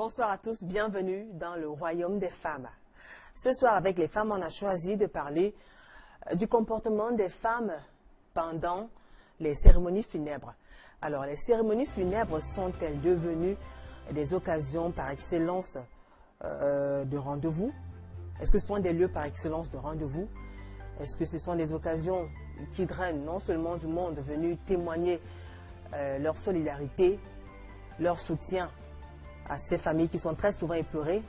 Bonsoir à tous, bienvenue dans le royaume des femmes. Ce soir, avec les femmes, on a choisi de parler du comportement des femmes pendant les cérémonies funèbres. Alors, les cérémonies funèbres sont-elles devenues des occasions par excellence de rendez-vous? Est-ce que ce sont des lieux par excellence de rendez-vous? Est-ce que ce sont des occasions qui drainent non seulement du monde venu témoigner leur solidarité, leur soutien à ces familles qui sont très souvent éplorées,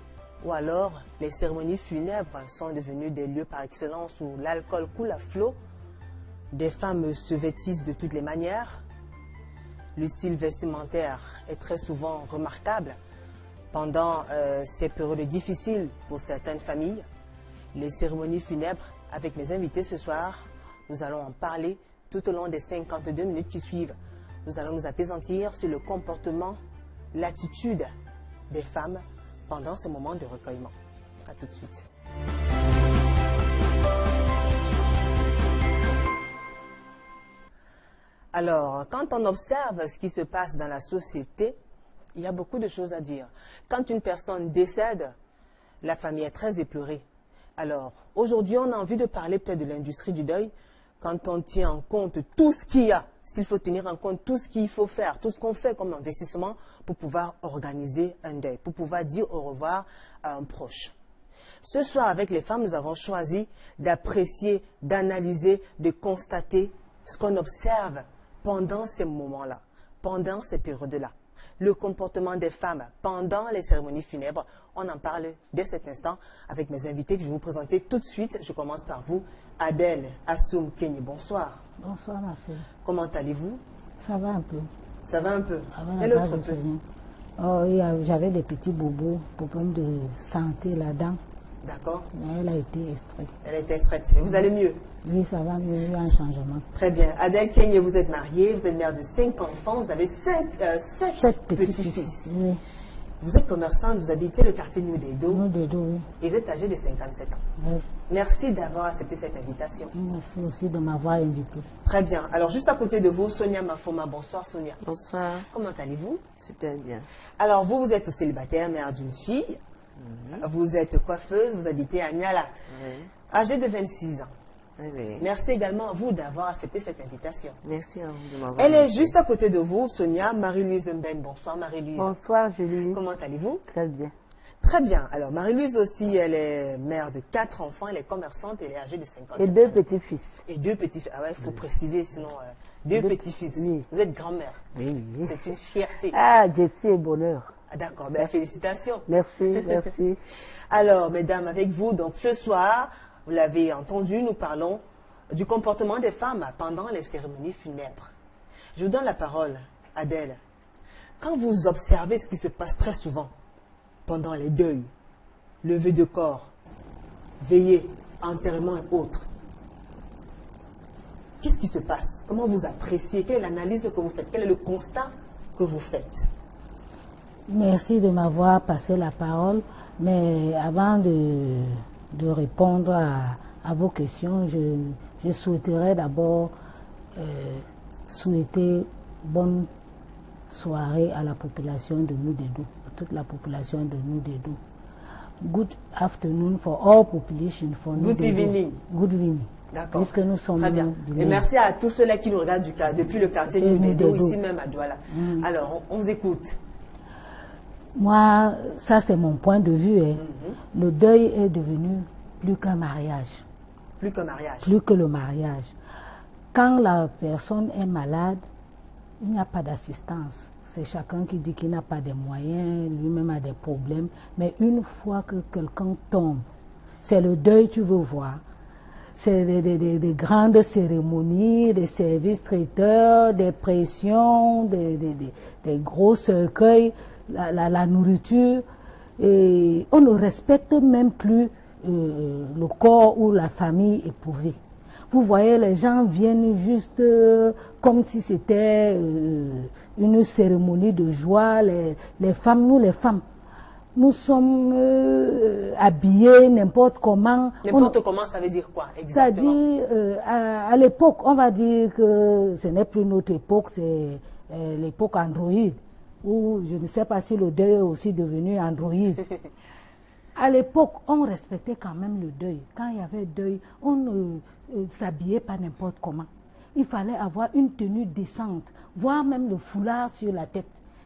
ou alors les cérémonies funèbres sont devenues des lieux par excellence où l'alcool coule à flot, des femmes se vêtissent de toutes les manières, le style vestimentaire est très souvent remarquable pendant ces périodes difficiles pour certaines familles. Les cérémonies funèbres, avec mes invités ce soir, nous allons en parler tout au long des 52 minutes qui suivent. Nous allons nous appesantir sur le comportement, l'attitude des femmes pendant ce moment de recueillement. A tout de suite. Alors, quand on observe ce qui se passe dans la société, il y a beaucoup de choses à dire. Quand une personne décède, la famille est très éplorée. Alors, aujourd'hui, on a envie de parler peut-être de l'industrie du deuil, quand on tient en compte tout ce qu'il y a, s'il faut tenir en compte tout ce qu'il faut faire, tout ce qu'on fait comme investissement pour pouvoir organiser un deuil, pour pouvoir dire au revoir à un proche. Ce soir, avec les femmes, nous avons choisi d'apprécier, d'analyser, de constater ce qu'on observe pendant ces moments-là, pendant ces périodes-là. Le comportement des femmes pendant les cérémonies funèbres, on en parle dès cet instant avec mes invités que je vais vous présenter tout de suite. Je commence par vous, Adèle Assoum Kenyi. Bonsoir. Bonsoir ma fille. Comment allez-vous? Ça va un peu. Ça va un peu. Et l'autre peu? Oh, j'avais des petits bobos, problèmes de santé là-dedans. D'accord. Mais elle a été extraite. Elle a été extraite. Et vous allez mieux? Oui, ça va mieux, il y a un changement. Très bien. Adèle Kenyi, vous êtes mariée, vous êtes mère de 5 enfants, vous avez 7 petits-fils. Oui. Vous êtes commerçante, vous habitez le quartier Nous-Dedo. Nous-Dedo, oui. Et vous êtes âgée de 57 ans. Oui. Merci d'avoir accepté cette invitation. Merci aussi de m'avoir invité. Très bien. Alors, juste à côté de vous, Sonia Mafoma. Bonsoir, Sonia. Bonsoir. Comment allez-vous? Super bien. Alors, vous êtes célibataire, mère d'une fille. Vous êtes coiffeuse, vous habitez à Niala. Oui. Âgée de 26 ans. Oui. Merci également à vous d'avoir accepté cette invitation. Merci à vous de m'avoir Elle est invité. juste à côté de vous, Sonia, Marie-Louise Mben. Bonsoir, Marie-Louise. Bonsoir, Julie. Comment allez-vous? Très bien. Très bien. Alors, Marie-Louise aussi, elle est mère de 4 enfants, elle est commerçante, elle est âgée de 50 ans. Et 2 petits-fils. Et 2 petits-fils. Ah ouais, il faut préciser, sinon, 2 petits-fils. Oui. Vous êtes grand-mère. Oui. C'est une fierté. Ah, Jessie et bonheur. Ah, d'accord, ben, félicitations. Merci, merci. Alors, mesdames, avec vous, donc ce soir, vous l'avez entendu, nous parlons du comportement des femmes pendant les cérémonies funèbres. Je vous donne la parole, Adèle. Quand vous observez ce qui se passe très souvent pendant les deuils, levée de corps, veillées, enterrement et autres, qu'est-ce qui se passe? Comment vous appréciez? Quelle est l'analyse que vous faites? Quel est le constat que vous faites? Merci de m'avoir passé la parole. Mais avant de répondre à vos questions, je souhaiterais d'abord souhaiter bonne soirée à la population de Nous-Dedo, à toute la population de Nous-Dedo. Good afternoon for all population for Good Nous-Dedo. evening. Good evening. D'accord. Puisque nous sommes très bien. Et merci à tous ceux-là qui nous regardent depuis le quartier Nous-Dedo, ici même à Douala. Alors, on vous écoute. Moi, ça c'est mon point de vue. Le deuil est devenu plus qu'un mariage. Plus qu'un mariage. Plus que le mariage. Quand la personne est malade, il n'y a pas d'assistance. C'est chacun qui dit qu'il n'a pas de moyens, lui-même a des problèmes. Mais une fois que quelqu'un tombe, c'est le deuil que tu veux voir. C'est des grandes cérémonies, des services traiteurs, des pressions, des gros cercueils, la nourriture. Et on ne respecte même plus le corps ou la famille éprouvée. Vous voyez, les gens viennent juste comme si c'était une cérémonie de joie. Les femmes, nous les femmes, nous sommes habillés n'importe comment. N'importe comment, ça veut dire quoi exactement? C'est-à-dire, à l'époque, on va dire que ce n'est plus notre époque, c'est l'époque Android. ou je ne sais pas si le deuil est aussi devenu Android. À l'époque, on respectait quand même le deuil. Quand il y avait deuil, on ne s'habillait pas n'importe comment. Il fallait avoir une tenue décente, voire même le foulard sur la tête.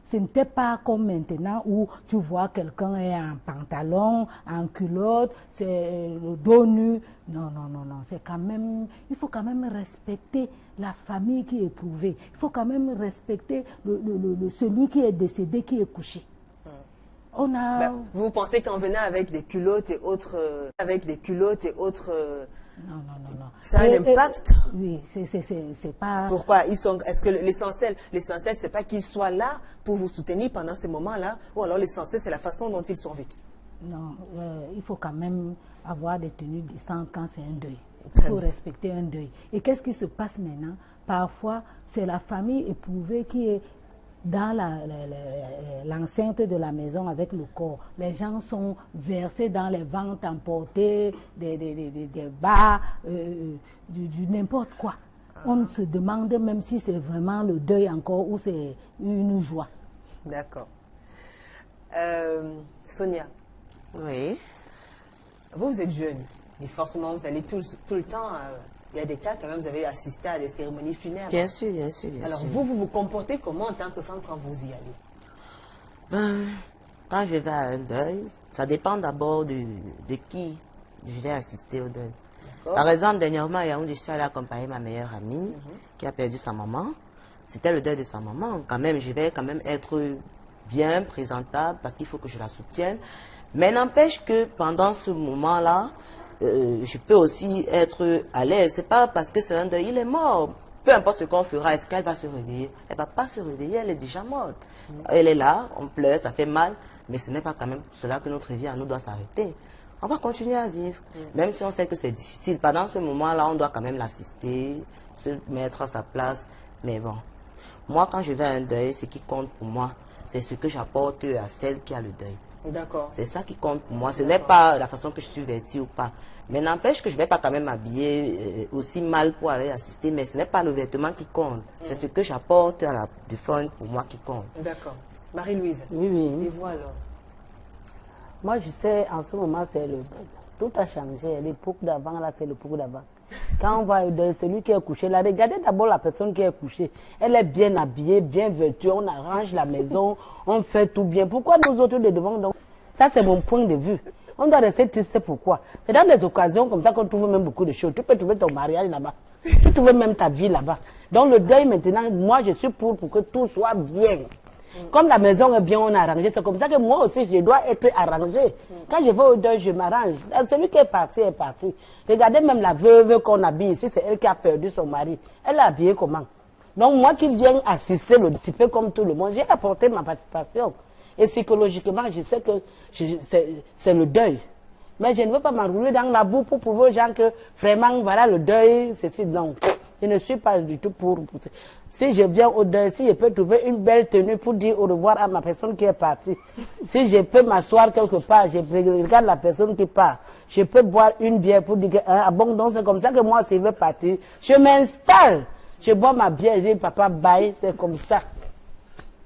Ce n'était pas comme maintenant où tu vois quelqu'un est en pantalon, en culotte, c'est le dos nu. Non, non, non, non. C'est quand même, il faut quand même respecter la famille qui est éprouvée. Il faut quand même respecter celui qui est décédé, qui est couché. On a... Ben, vous pensez qu'en venant avec des culottes et autres, Non, non, non, non. ça a un impact? Oui, c'est pas... Pourquoi ils sont? Est-ce que l'essentiel, c'est pas qu'ils soient là pour vous soutenir pendant ces moments-là, ou alors l'essentiel, c'est la façon dont ils sont vêtus? Non, il faut quand même avoir des tenues décentes quand c'est un deuil. Il Très faut bien. respecter un deuil. Et qu'est-ce qui se passe maintenant? Parfois, c'est la famille éprouvée qui est dans l'enceinte de la maison avec le corps. Les gens sont versés dans les ventes emportées, des bars, du n'importe quoi. On se demande même si c'est vraiment le deuil encore ou c'est une joie. D'accord. Sonia, Oui. vous êtes jeune, mais forcément vous allez tout le temps. Il y a des cas quand même, vous avez assisté à des cérémonies funèbres. Bien sûr, bien sûr, bien Alors sûr. vous comportez comment en tant que femme quand vous y allez? Ben, quand je vais à un deuil, ça dépend d'abord de qui je vais assister au deuil. Par exemple, dernièrement, je suis allée accompagner ma meilleure amie qui a perdu sa maman. C'était le deuil de sa maman. Quand même, je vais quand même être bien présentable parce qu'il faut que je la soutienne. Mais n'empêche que pendant ce moment-là, je peux aussi être à l'aise. C'est pas parce que c'est un deuil, il est mort. Peu importe ce qu'on fera, est-ce qu'elle va se réveiller? Elle va pas se réveiller, elle est déjà morte. Elle est là, on pleure, ça fait mal, mais ce n'est pas quand même cela que notre vie à nous doit s'arrêter. On va continuer à vivre, même si on sait que c'est difficile. Pendant ce moment-là, on doit quand même l'assister, se mettre à sa place. Mais bon, moi, quand je vais à un deuil, ce qui compte pour moi, c'est ce que j'apporte à celle qui a le deuil. D'accord. C'est ça qui compte pour moi. Ce n'est pas la façon que je suis vêtue ou pas. Mais n'empêche que je ne vais pas quand même m'habiller aussi mal pour aller assister. Mais ce n'est pas le vêtement qui compte. C'est ce que j'apporte à la défunte pour moi qui compte. D'accord. Marie-Louise, Oui, oui. et vous alors? Moi, je sais, en ce moment, c'est le... Tout a changé. L'époque d'avant, là, c'est l'époque d'avant. Quand on va au deuil, celui qui est couché, là, regardez d'abord la personne qui est couchée. Elle est bien habillée, bien vêtue, on arrange la maison, on fait tout bien. Pourquoi nous autres de devant donc? Ça, c'est mon point de vue. On doit rester triste, pourquoi? C'est dans des occasions comme ça qu'on trouve même beaucoup de choses. Tu peux trouver ton mariage là-bas. Tu trouves même ta vie là-bas. Donc le deuil maintenant, moi je suis pour que tout soit bien. Comme la maison est bien, on a arrangé. C'est comme ça que moi aussi, je dois être arrangé. Quand je vais au deuil, je m'arrange. Celui qui est parti est parti. Regardez même la veuve qu'on habille ici, c'est elle qui a perdu son mari. Elle est habillée comment? Donc moi qui viens assister le petit peu comme tout le monde, j'ai apporté ma participation. Et psychologiquement, je sais que c'est le deuil. Mais je ne veux pas m'enrouler dans la boue pour prouver aux gens que vraiment, voilà le deuil, c'est non. Je ne suis pas du tout pour. Si je viens au deuil, si je peux trouver une belle tenue pour dire au revoir à ma personne qui est partie, si je peux m'asseoir quelque part, je regarde la personne qui part, je peux boire une bière pour dire que, ah bon, donc c'est comme ça que moi, si je veux partir, je m'installe, je bois ma bière, je dis papa, bye, c'est comme ça.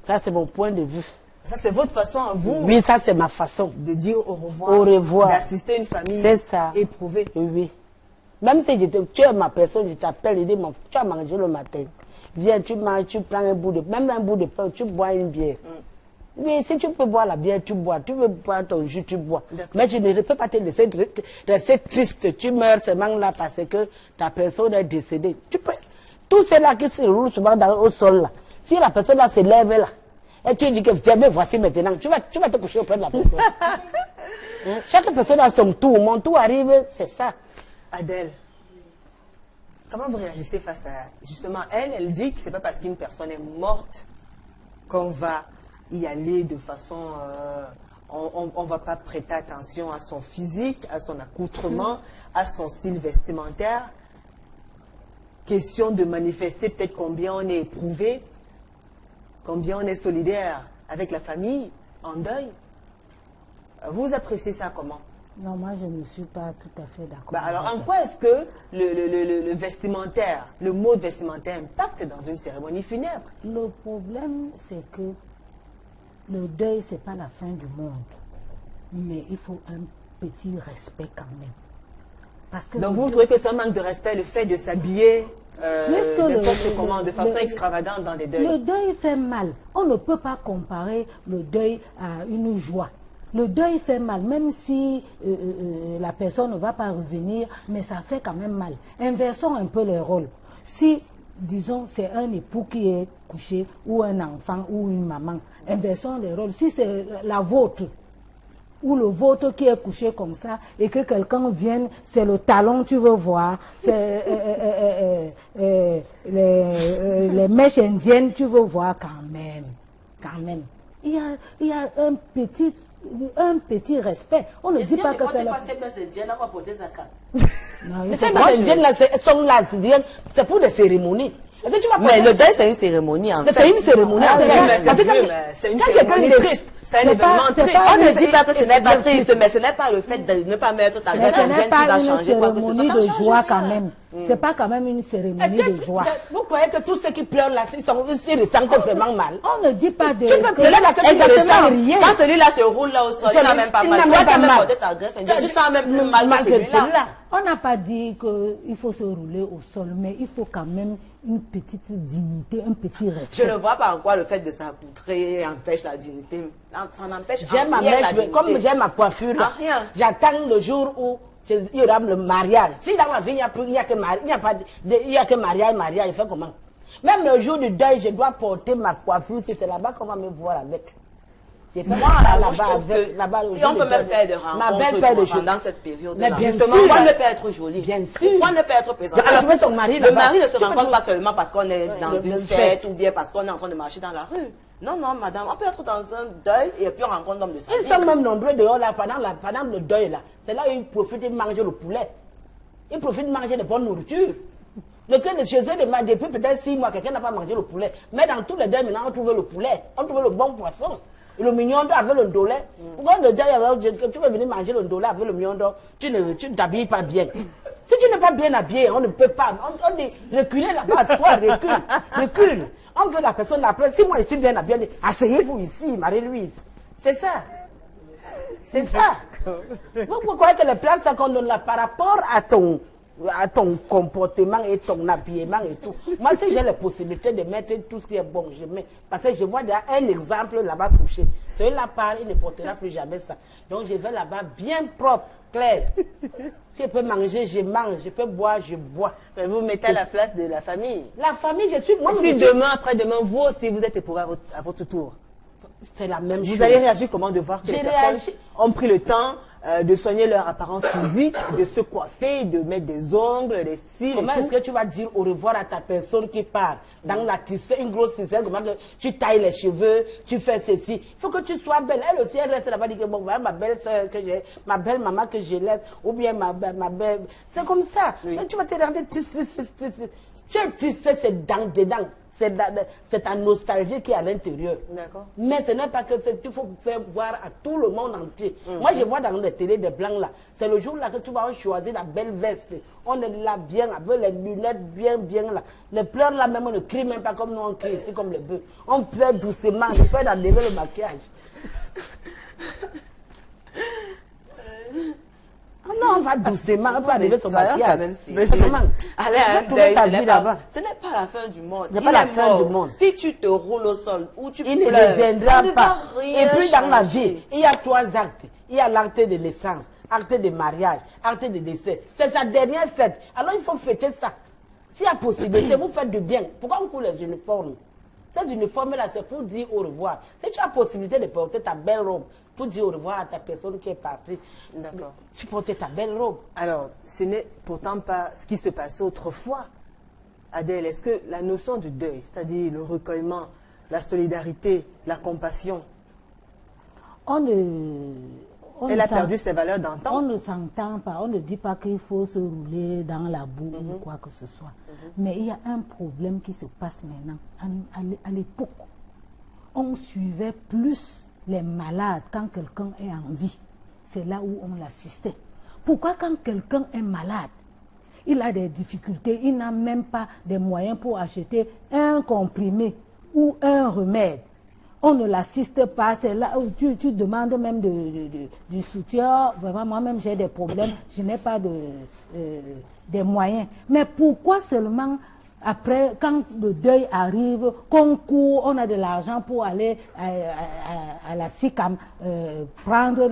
Ça, c'est mon point de vue. Ça, c'est votre façon à vous Oui, ça, c'est ma façon. de dire au revoir, Au revoir. d'assister une famille C'est ça. éprouvée. Oui, oui. Même si tu es ma personne, je t'appelle et dis, tu as mangé le matin. Viens, tu manges, tu prends un bout de pain, tu bois une bière. Oui, si tu peux boire la bière, tu bois. Tu veux boire ton jus, tu bois. Mais je ne peux pas te laisser rester triste. Tu meurs seulement là parce que ta personne est décédée. Tu peux. Tout cela qui se roule souvent au sol là. Si la personne là se lève là, et tu dis que tiens, mais voici maintenant, tu vas te coucher auprès de la personne. Chaque personne a son tour. Mon tour arrive, c'est ça. Adèle, comment vous réagissez face à... Justement, elle dit que c'est pas parce qu'une personne est morte qu'on va y aller de façon... on va pas prêter attention à son physique, à son accoutrement, à son style vestimentaire. Question de manifester peut-être combien on est éprouvé, combien on est solidaire avec la famille en deuil. Vous appréciez ça comment? Non, moi je ne suis pas tout à fait d'accord. Alors, en quoi est-ce que le vestimentaire, le mode vestimentaire impacte dans une cérémonie funèbre? Le problème, c'est que le deuil, ce n'est pas la fin du monde. Mais il faut un petit respect quand même. Parce que donc vous trouvez que c'est un manque de respect, le fait de s'habiller de façon extravagante dans les deuils? Le deuil fait mal. On ne peut pas comparer le deuil à une joie. Le deuil fait mal, même si la personne ne va pas revenir, mais ça fait quand même mal. Inversons un peu les rôles. Si, disons, c'est un époux qui est couché, ou un enfant, ou une maman, inversons les rôles. Si c'est la vôtre, ou le vôtre qui est couché comme ça, et que quelqu'un vienne, c'est le talon, tu veux voir, c'est les mèches indiennes, tu veux voir quand même. Il y a un petit respect. On ne dit pas que c'est la... Mais ces mèches indiennes là, sont là, c'est pour des cérémonies. Mais le deuil, c'est une cérémonie en fait. C'est une cérémonie. C'est une cérémonie triste. C'est un événement triste. On ne dit pas que ce n'est pas triste, mais ce n'est pas le fait de ne pas mettre ta greffe indienne qui va changer quoi que ce soit. C'est une cérémonie de joie quand même. C'est pas quand même une cérémonie de joie. Vous croyez que tous ceux qui pleurent là, ils ressentent vraiment mal? On ne dit pas de... Exactement. Quand celui-là se roule là au sol, il n'a même pas mal. Toi, tu as même porté ta greffe indienne. Tu sens même plus mal que celui-là. On n'a pas dit qu'il faut se rouler au sol, mais il faut quand même une petite dignité, un petit respect. Je ne vois pas en quoi le fait de s'accoutrer empêche la dignité. Ça n'empêche rien la dignité. Comme j'ai ma coiffure, j'attends le jour où il y aura le mariage. Si dans la vie, il n'y a que mariage, il fait comment? Même le jour du deuil, je dois porter ma coiffure, si c'est là-bas qu'on va me voir avec. J'ai fait moi, là-bas, et on peut même faire des rencontres pendant cette période-là. Justement, pourquoi ne pas être jolie? Bien sûr. Pourquoi ne pas être présent? Alors, ton mari, le mari ne se rencontre pas seulement parce qu'on est dans une fête ou bien parce qu'on est en train de marcher dans la rue. Non, madame, on peut être dans un deuil et puis on rencontre l'homme de sa vie. Ils sont même nombreux dehors là, pendant le deuil là. C'est là où ils profitent de manger le poulet. Ils profitent de manger de bonne nourriture. Le cas de chez eux, depuis peut-être 6 mois, quelqu'un n'a pas mangé le poulet. Mais dans tous les deuils, maintenant, on trouve le poulet. On trouve le bon poisson. Et le mignon d'or avec le ndolé. Pourquoi le deuil, tu veux venir manger le ndolé avec le mignon d'or, tu ne t'habilles pas bien. Si tu n'es pas bien habillé, on ne peut pas. On dit, reculez là-bas, toi, recule. On veut la personne après. Si moi je suis bien habillé, asseyez-vous ici, Marie-Louise. C'est ça. C'est ça. Vous croyez que les places qu'on donne là par rapport à ton comportement et ton habillement et tout. Moi, si j'ai la possibilité de mettre tout ce qui est bon, je mets. Parce que je vois déjà un exemple là-bas couché. Celui-là part, il ne portera plus jamais ça. Donc, je vais là-bas bien propre, clair. Si je peux manger, je mange. Je peux boire, je bois. Mais vous mettez à la place de la famille. La famille, je suis... Moi, si demain, après-demain, vous aussi, vous êtes épouré à votre tour. C'est la même chose. Vous allez réagir comment de voir que les personnes ont pris le temps de soigner leur apparence physique, de se coiffer, de mettre des ongles, des cils. Comment est-ce que tu vas dire au revoir à ta personne qui part dans la tissée, une grosse tissée, comment tu tailles les cheveux, tu fais ceci. Il faut que tu sois belle. Elle aussi, elle reste là-bas, dit que bon, voilà ma belle soeur que j'ai, ma belle maman que je laisse, ou bien ma belle. C'est comme ça. Oui. Tu vas te rendre tisser. Tu tisser, c'est dedans. C'est ta nostalgie qui est à l'intérieur. Mais ce n'est pas que tu faut faire voir à tout le monde entier. Moi, je vois dans les télés des blancs là. C'est le jour là que tu vas choisir la belle veste. On est là bien, avec les lunettes bien là. Les pleurs là même, on ne crie même pas comme nous on crie ici, comme les bœufs. On pleure doucement, je peux d'enlever le maquillage. Non, on va doucement, on va enlever son maquillage. Allez à un deuil, ce n'est pas la fin du monde. Ce n'est pas la fin du monde. Si tu te roules au sol ou tu pleures, il ne viendra pas. Et puis dans la vie, il y a 3 actes. Il y a l'acte de naissance, acte de mariage, acte de décès. C'est sa dernière fête. Alors il faut fêter ça. S'il y a possibilité, vous faites du bien. Pourquoi on coule les uniformes? Ces uniformes-là, c'est pour dire au revoir. Si tu as possibilité de porter ta belle robe, pour dire au revoir à ta personne qui est partie, tu portes ta belle robe. Alors, ce n'est pourtant pas ce qui se passait autrefois. Adèle, est-ce que la notion du deuil, c'est-à-dire le recueillement, la solidarité, la compassion, elle a perdu ses valeurs d'antan? On ne s'entend pas, on ne dit pas qu'il faut se rouler dans la boue ou quoi que ce soit. Mais il y a un problème qui se passe maintenant. À l'époque, on suivait plus les malades quand quelqu'un est en vie. C'est là où on l'assistait. Pourquoi quand quelqu'un est malade, il a des difficultés, il n'a même pas des moyens pour acheter un comprimé ou un remède? on ne l'assiste pas, c'est là où tu demandes même du soutien. Vraiment, moi-même, j'ai des problèmes, je n'ai pas des moyens. Mais pourquoi seulement après, quand le deuil arrive, qu'on court, on a de l'argent pour aller à la SICAM, prendre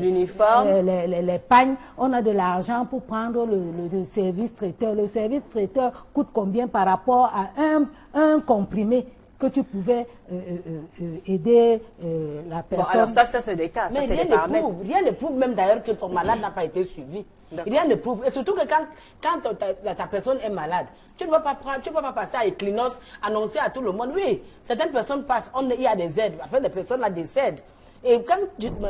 l'uniforme, les pagnes, on a de l'argent pour prendre le service traiteur. Le service traiteur coûte combien par rapport à un comprimé que tu pouvais aider la personne? Bon, alors ça c'est des cas, mais ça c'est des paramètres. Rien ne prouve même d'ailleurs que son malade n'a pas été suivi. Rien ne prouve. Et surtout que quand ta personne est malade, tu ne vas pas passer à Equinox, annoncer à tout le monde, oui, certaines personnes passent, il y a des aides, après les personnes là décèdent. Et quand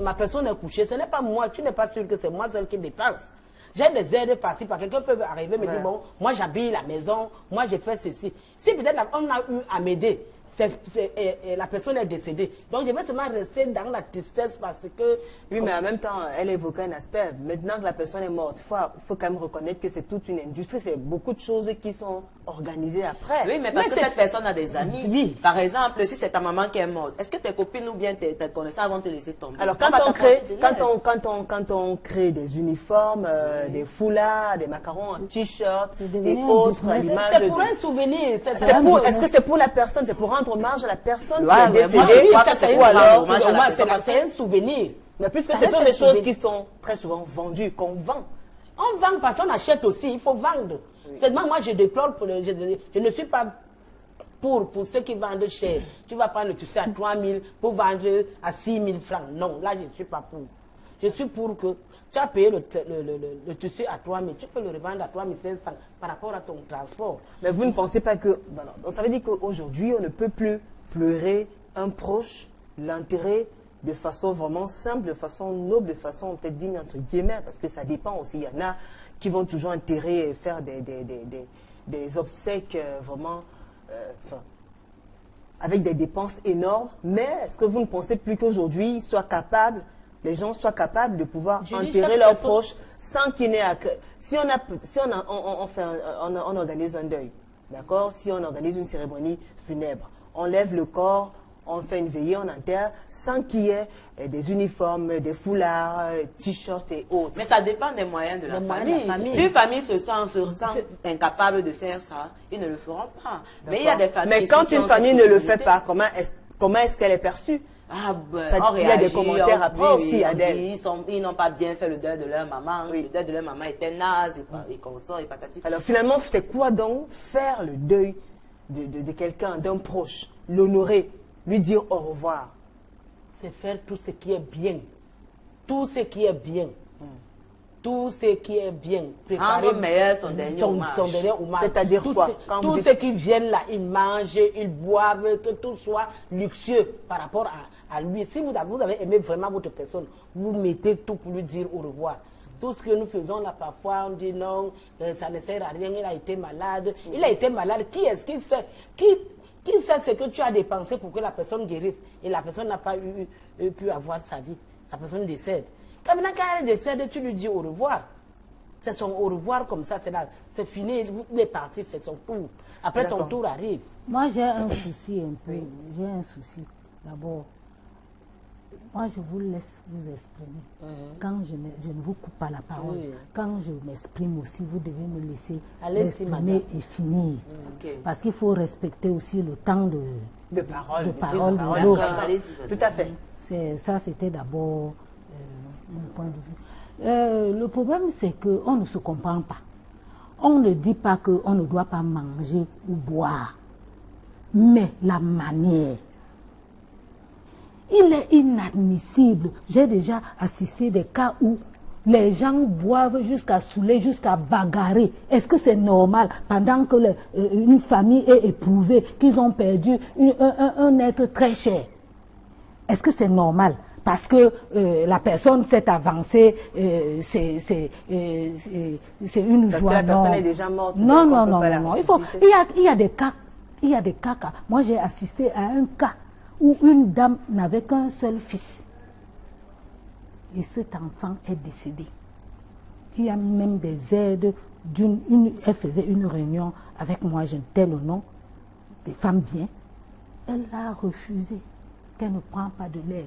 ma personne est couchée, ce n'est pas moi, tu n'es pas sûr que c'est moi seul qui dépense. J'ai des aides par-ci, par quelqu'un peut arriver et me dire, bon, moi j'habille la maison, moi j'ai fait ceci. Si peut-être on a eu à m'aider, la personne est décédée. Donc je vais seulement rester dans la tristesse parce que... Oui, mais en même temps, elle évoque un aspect. Maintenant que la personne est morte, il faut quand même reconnaître que c'est toute une industrie. C'est beaucoup de choses qui sont organisées après. Oui, mais parce que cette personne a des amis. Oui. Par exemple, si c'est ta maman qui est morte, est-ce que tes copines ou bien tes connaissances vont te laisser tomber? Alors quand on crée des uniformes, des foulards, des macarons en t-shirt et autres à l'image... C'est pour un souvenir. Est-ce que c'est pour la personne? C'est pour rendre hommage à la personne qui est décédée? C'est un souvenir. Mais puisque ce sont des choses qui sont très souvent vendues, qu'on vend. On vend parce qu'on achète aussi, il faut vendre. Oui. Seulement moi je déplore, je ne suis pas pour ceux qui vendent cher. Tu vas prendre le tissu à 3 000 pour vendre à 6 000 francs. Non, là je ne suis pas pour. Je suis pour que tu as payé le tissu à 3 000, tu peux le revendre à 3 500 par rapport à ton transport. Mais vous ne pensez pas que... Bon, donc ça veut dire qu'aujourd'hui, on ne peut plus pleurer un proche, l'enterrer de façon vraiment simple, de façon noble, de façon peut-être digne entre guillemets, parce que ça dépend aussi. Il y en a qui vont toujours enterrer et faire des obsèques vraiment... avec des dépenses énormes. Mais est-ce que vous ne pensez plus qu'aujourd'hui, les gens soient capables de pouvoir enterrer leurs proches sans qu'il n'ait à... Si on organise un deuil, d'accord? Si on organise une cérémonie funèbre, on lève le corps, on fait une veillée, on enterre, sans qu'il y ait des uniformes, des foulards, t-shirts et autres. Mais ça dépend des moyens de la famille. Si une famille se sent incapable de faire ça, ils ne le feront pas. Mais il y a des familles... Mais quand une famille ne le fait pas, comment est-ce qu'elle est perçue? Il y a des commentaires après aussi. Ils n'ont pas bien fait le deuil de leur maman. Oui. Le deuil de leur maman était naze et consort et patati. Alors finalement, c'est quoi donc faire le deuil de quelqu'un, d'un proche, l'honorer, lui dire au revoir? C'est faire tout ce qui est bien. Tout ce qui est bien. Tout ce qui est bien. Rendre meilleur son dernier hommage. C'est-à-dire quoi? Tous ceux qui viennent là, ils mangent, ils boivent, que tout soit luxueux par rapport à lui. Si vous avez aimé vraiment votre personne, vous mettez tout pour lui dire au revoir. Tout ce que nous faisons là, parfois, on dit non, ça ne sert à rien, il a été malade. Il a été malade, qui est-ce qui sait? Qui sait ce que tu as dépensé pour que la personne guérisse et la personne n'a pas pu avoir sa vie? La personne décède. Quand elle décède, tu lui dis au revoir. C'est son au revoir comme ça, c'est fini, il est parti, c'est son tour. Après son tour arrive. Moi j'ai un souci un peu, j'ai un souci. D'abord, moi je vous laisse vous exprimer. Quand je ne vous coupe pas la parole, quand je m'exprime aussi, vous devez me laisser m'exprimer et finir. Parce qu'il faut respecter aussi le temps de parole de l'autre. Tout à fait. Ça c'était d'abord mon point de vue. Le problème c'est qu'on ne se comprend pas. On ne dit pas qu'on ne doit pas manger ou boire. Mais la manière, il est inadmissible. J'ai déjà assisté des cas où les gens boivent jusqu'à saouler, jusqu'à bagarrer. Est-ce que c'est normal pendant que une famille est éprouvée, qu'ils ont perdu un être très cher? Est-ce que c'est normal? Parce que la personne s'est avancée, c'est une joie. Parce que la personne est déjà morte. Non. Il y a des cas. Moi, j'ai assisté à un cas où une dame n'avait qu'un seul fils. Et cet enfant est décédé. Il y a même des aides. Elle faisait une réunion avec moi, je ne tais le nom, des femmes bien. Elle a refusé qu'elle ne prend pas de l'aide.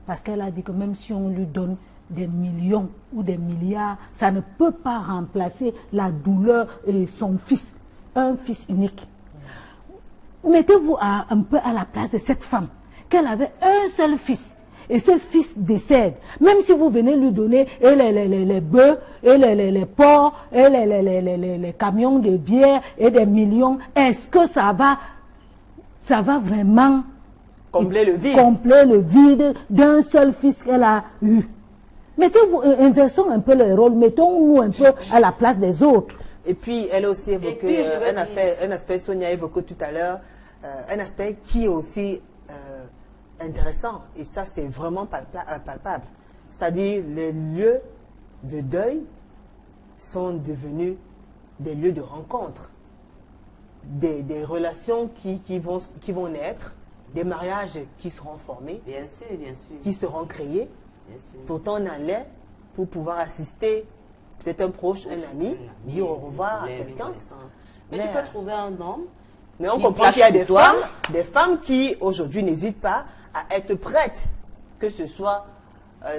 Parce qu'elle a dit que même si on lui donne des millions ou des milliards, ça ne peut pas remplacer la douleur de son fils, un fils unique. Mettez-vous un peu à la place de cette femme, qu'elle avait un seul fils, et ce fils décède. Même si vous venez lui donner et les bœufs, et les porcs, et les camions de bière, et des millions, est-ce que ça va vraiment combler le vide d'un seul fils qu'elle a eu? Mettez-vous, inversons un peu les rôles, mettons-nous un peu à la place des autres. Et puis, elle a aussi évoqué un aspect, Sonia a évoqué tout à l'heure, un aspect qui est aussi intéressant, et ça c'est vraiment palpable. C'est-à-dire, les lieux de deuil sont devenus des lieux de rencontre, des relations qui vont naître, des mariages qui seront formés, bien sûr, qui seront créés. Pourtant, on allait pour pouvoir assister peut-être un proche, un ami, dire au revoir à quelqu'un. Mais tu peux trouver un homme. Mais on comprend qu'il y a des femmes qui aujourd'hui n'hésitent pas à être prêtes, que ce soit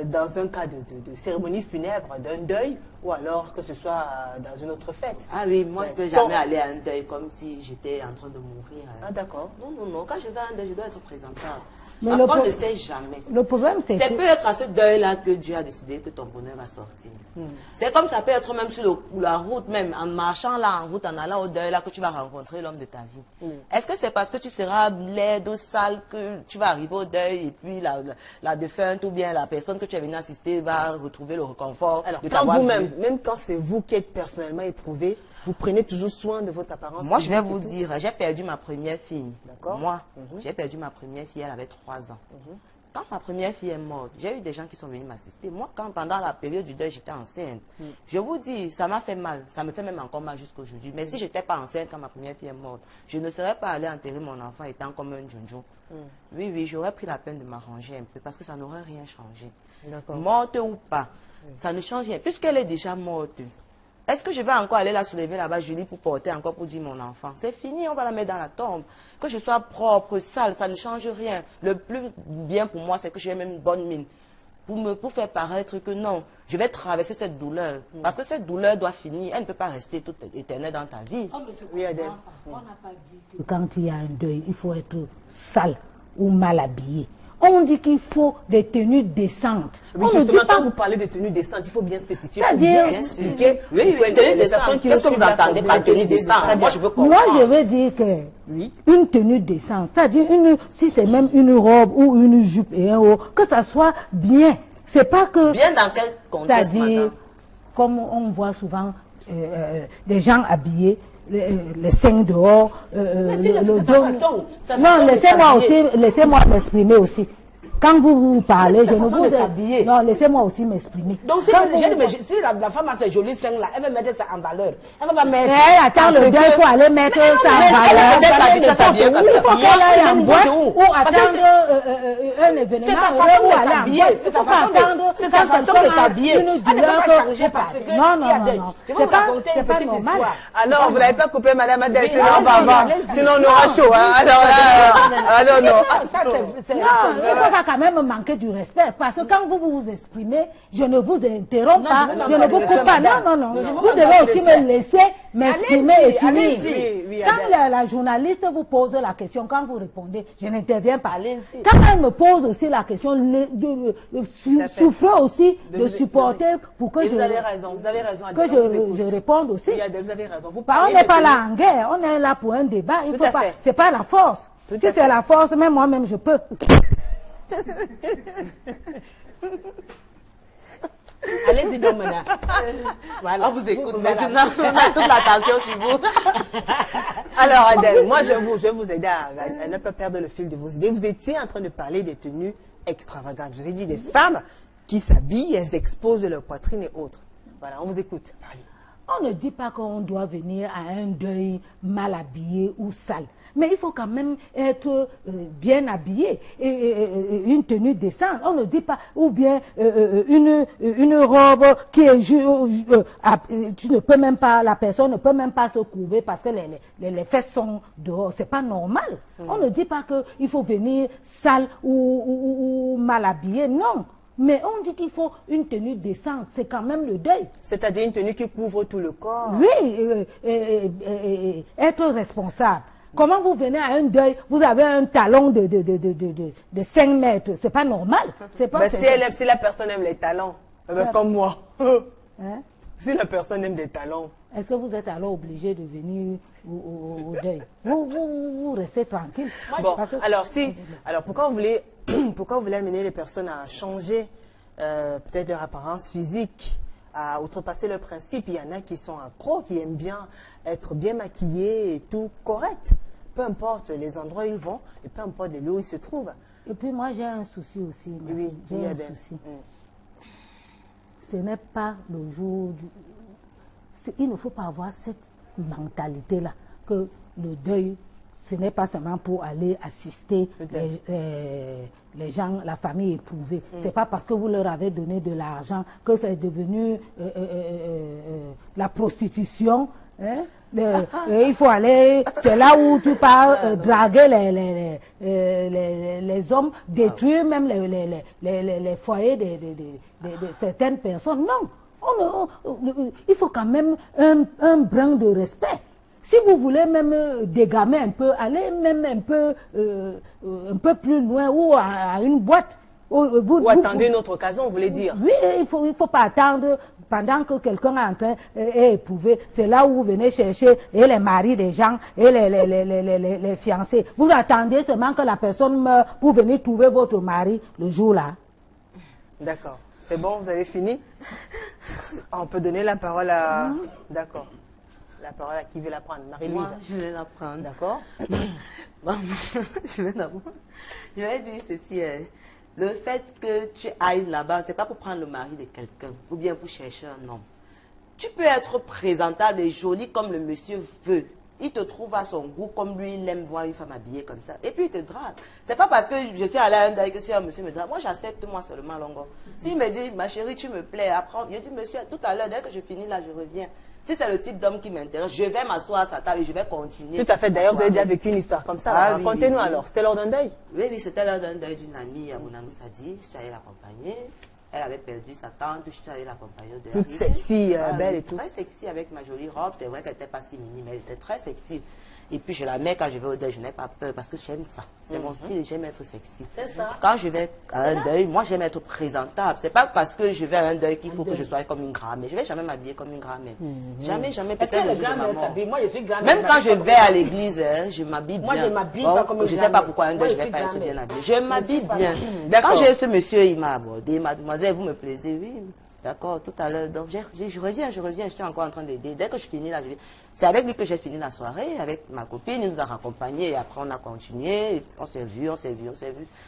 dans un cas de cérémonie funèbre, d'un deuil, ou alors que ce soit dans une autre fête. Ah oui, moi je ne peux jamais aller à un deuil comme si j'étais en train de mourir. Ah d'accord. Non, quand je vais à un deuil, je dois être présentable. Mais on ne sait jamais. Le problème, c'est que... peut-être à ce deuil-là que Dieu a décidé que ton bonheur va sortir. C'est comme ça peut être même sur la route, même en marchant là, en route, en allant au deuil, là, que tu vas rencontrer l'homme de ta vie. Est-ce que c'est parce que tu seras laide ou sale que tu vas arriver au deuil et puis la défunte ou bien la personne que tu es venu assister va retrouver le réconfort de t'avoir vu? Même quand c'est vous qui êtes personnellement éprouvé, vous prenez toujours soin de votre apparence. Moi, je vais vous dire, j'ai perdu ma première fille. D'accord. Moi, j'ai perdu ma première fille, elle avait 3 ans. Quand ma première fille est morte, j'ai eu des gens qui sont venus m'assister. Moi, pendant la période du deuil, j'étais enceinte. Je vous dis, ça m'a fait mal. Ça me fait même encore mal jusqu'à aujourd'hui. Mais si je n'étais pas enceinte quand ma première fille est morte, je ne serais pas allée enterrer mon enfant étant comme un djundjou. Oui, j'aurais pris la peine de m'arranger un peu parce que ça n'aurait rien changé. Morte ou pas, ça ne change rien. Puisqu'elle est déjà morte, est-ce que je vais encore aller la soulever là-bas, Julie, pour porter encore pour dire mon enfant? C'est fini, on va la mettre dans la tombe. Que je sois propre, sale, ça ne change rien. Le plus bien pour moi, c'est que j'ai même une bonne mine. Pour faire paraître que non, je vais traverser cette douleur. Parce que cette douleur doit finir. Elle ne peut pas rester toute éternelle dans ta vie. Oui, Adèle. On n'a pas dit que quand il y a un deuil, il faut être sale ou mal habillé. On dit qu'il faut des tenues décentes. Oui, justement, quand vous parlez de tenues décentes, il faut bien spécifier. C'est-à-dire, oui, tenues décentes. Qu'est-ce que vous entendez par tenue décente? Moi, je veux comprendre. Moi, je veux dire que une tenue décente, c'est-à-dire si c'est même une robe ou une jupe et un haut, que ça soit bien. C'est pas que. Bien dans quel contexte, c'est-à-dire, comme on voit souvent des gens habillés. Les seins dehors, le dos. Non, laissez-moi m'exprimer aussi. Quand vous parlez, je ne vous ai... Non, laissez-moi aussi m'exprimer. Donc, si la femme a ses jolis seins là, elle va mettre ça en valeur. Elle va mettre... Mais elle attend le deuil pour aller mettre ça en valeur. Il faut qu'elle aille en boîte ou attendre un événement ou aller en boîte. C'est sa façon de s'habiller. Une douleur que... Non. C'est pas normal. Alors, vous n'avez pas coupé Madame Adèle, sinon on aura chaud. Alors, non. Il faut quand même manquer du respect, parce que quand vous vous exprimez, je ne vous interromps pas, je ne vous coupe pas. Non. Vous devez aussi me laisser m'exprimer et finir. Quand la journaliste vous pose la question, quand vous répondez, je n'interviens pas. Quand elle me pose aussi la question, souffrez aussi de supporter pour que vous avez raison, que je réponde aussi. Vous avez raison. On n'est pas là en guerre, on est là pour un débat. Il faut pas. C'est pas la force. Si c'est la force, même moi-même je peux. Allez-y donc maintenant. Voilà. On vous écoute maintenant. On a toute l'attention sur vous. Alors Adèle, moi je vais vous aider à ne pas perdre le fil de vos idées. Vous étiez en train de parler des tenues extravagantes. Vous avez dit des femmes qui s'habillent, elles exposent leur poitrine et autres. Voilà, on vous écoute. Parlez. On ne dit pas qu'on doit venir à un deuil mal habillé ou sale. Mais il faut quand même être bien habillé, et une tenue décente. On ne dit pas, ou bien une robe qui est tu ne peux même pas, la personne ne peut même pas se courber parce que les fesses sont dehors. C'est pas normal. On ne dit pas qu'il faut venir sale ou mal habillé, non. Mais on dit qu'il faut une tenue décente, c'est quand même le deuil. C'est-à-dire une tenue qui couvre tout le corps. Oui, être responsable. Comment vous venez à un deuil, vous avez un talon de 5 mètres, c'est pas normal. Pas, si la personne aime les talons, comme moi, hein? Si la personne aime des talons. Est-ce que vous êtes alors obligé de venir au deuil? Vous restez tranquille. Bon, alors pourquoi vous voulez amener les personnes à changer peut-être leur apparence physique, à outrepasser le principe? Il y en a qui sont accros, qui aiment bien être bien maquillés et tout correct. Peu importe les endroits où ils vont et peu importe les lieux où ils se trouvent. Et puis moi j'ai un souci aussi. Oui, j'ai un souci. Ce n'est pas le jour du... Il ne faut pas avoir cette mentalité-là, que le deuil, ce n'est pas seulement pour aller assister les gens, la famille éprouvée. Ce n'est pas parce que vous leur avez donné de l'argent que c'est devenu la prostitution. Hein? Il faut aller, c'est là où tu pars draguer les hommes, détruire même les foyers de certaines personnes. Non. Il faut quand même un brin de respect. Si vous voulez même dégamer un peu, allez même un peu plus loin ou à une boîte. Ou attendez une autre occasion, vous voulez dire? Oui, il faut pas attendre pendant que quelqu'un est en train est éprouvé. C'est là où vous venez chercher et les maris des gens et les fiancés. Vous attendez seulement que la personne meure pour venir trouver votre mari le jour-là. D'accord. C'est bon, vous avez fini? On peut donner la parole à... D'accord. La parole à qui veut la prendre? Marie-Louise? Moi, je vais la prendre. D'accord. Bon, je vais dire ceci. Le fait que tu ailles là-bas, c'est pas pour prendre le mari de quelqu'un ou bien pour chercher un homme. Tu peux être présentable et jolie comme le monsieur veut. Il te trouve à son goût, comme lui, il aime voir une femme habillée comme ça. Et puis il te drague. C'est pas parce que je suis allé à un deuil que si un monsieur me drague. Moi, j'accepte moi seulement Longo. S'il me dit, ma chérie, tu me plais, apprends. Je dis, monsieur, tout à l'heure, dès que je finis là, je reviens. Si c'est le type d'homme qui m'intéresse, je vais m'asseoir à sa table et je vais continuer. Tout à fait. D'ailleurs, vous avez déjà vécu une histoire comme ça. Racontez-nous alors. C'était lors d'un deuil? Oui, c'était lors d'un deuil d'une amie à mon ami Sadi. Je suis allée l'accompagner. Elle avait perdu sa tante, je suis allée l'accompagner de toute sexy, belle et tout. Très sexy avec ma jolie robe. C'est vrai qu'elle n'était pas si minime, elle était très sexy. Et puis je la mets quand je vais au deuil, je n'ai pas peur parce que j'aime ça. C'est mon style, j'aime être sexy. C'est ça. Quand je vais à un deuil, moi j'aime être présentable. C'est pas parce que je vais à un deuil qu'il faut que je sois comme une grand-mère. Je vais jamais m'habiller comme une grand-mère. Jamais, peut-être le jour de ma mort. Moi, je suis grand-mère. Même quand je vais à l'église, je m'habille bien. Moi, je m'habille pas comme une je sais pas pourquoi un deuil, je vais pas être bien habillée. Je m'habille bien. Quand j'ai ce monsieur, il m'a abordé, mademoiselle, vous me plaisez, oui. D'accord, tout à l'heure. Donc, je reviens, je suis encore en train d'aider. Dès que je finis là, c'est avec lui que j'ai fini la soirée, avec ma copine, il nous a raccompagnés et après on a continué. On s'est vu.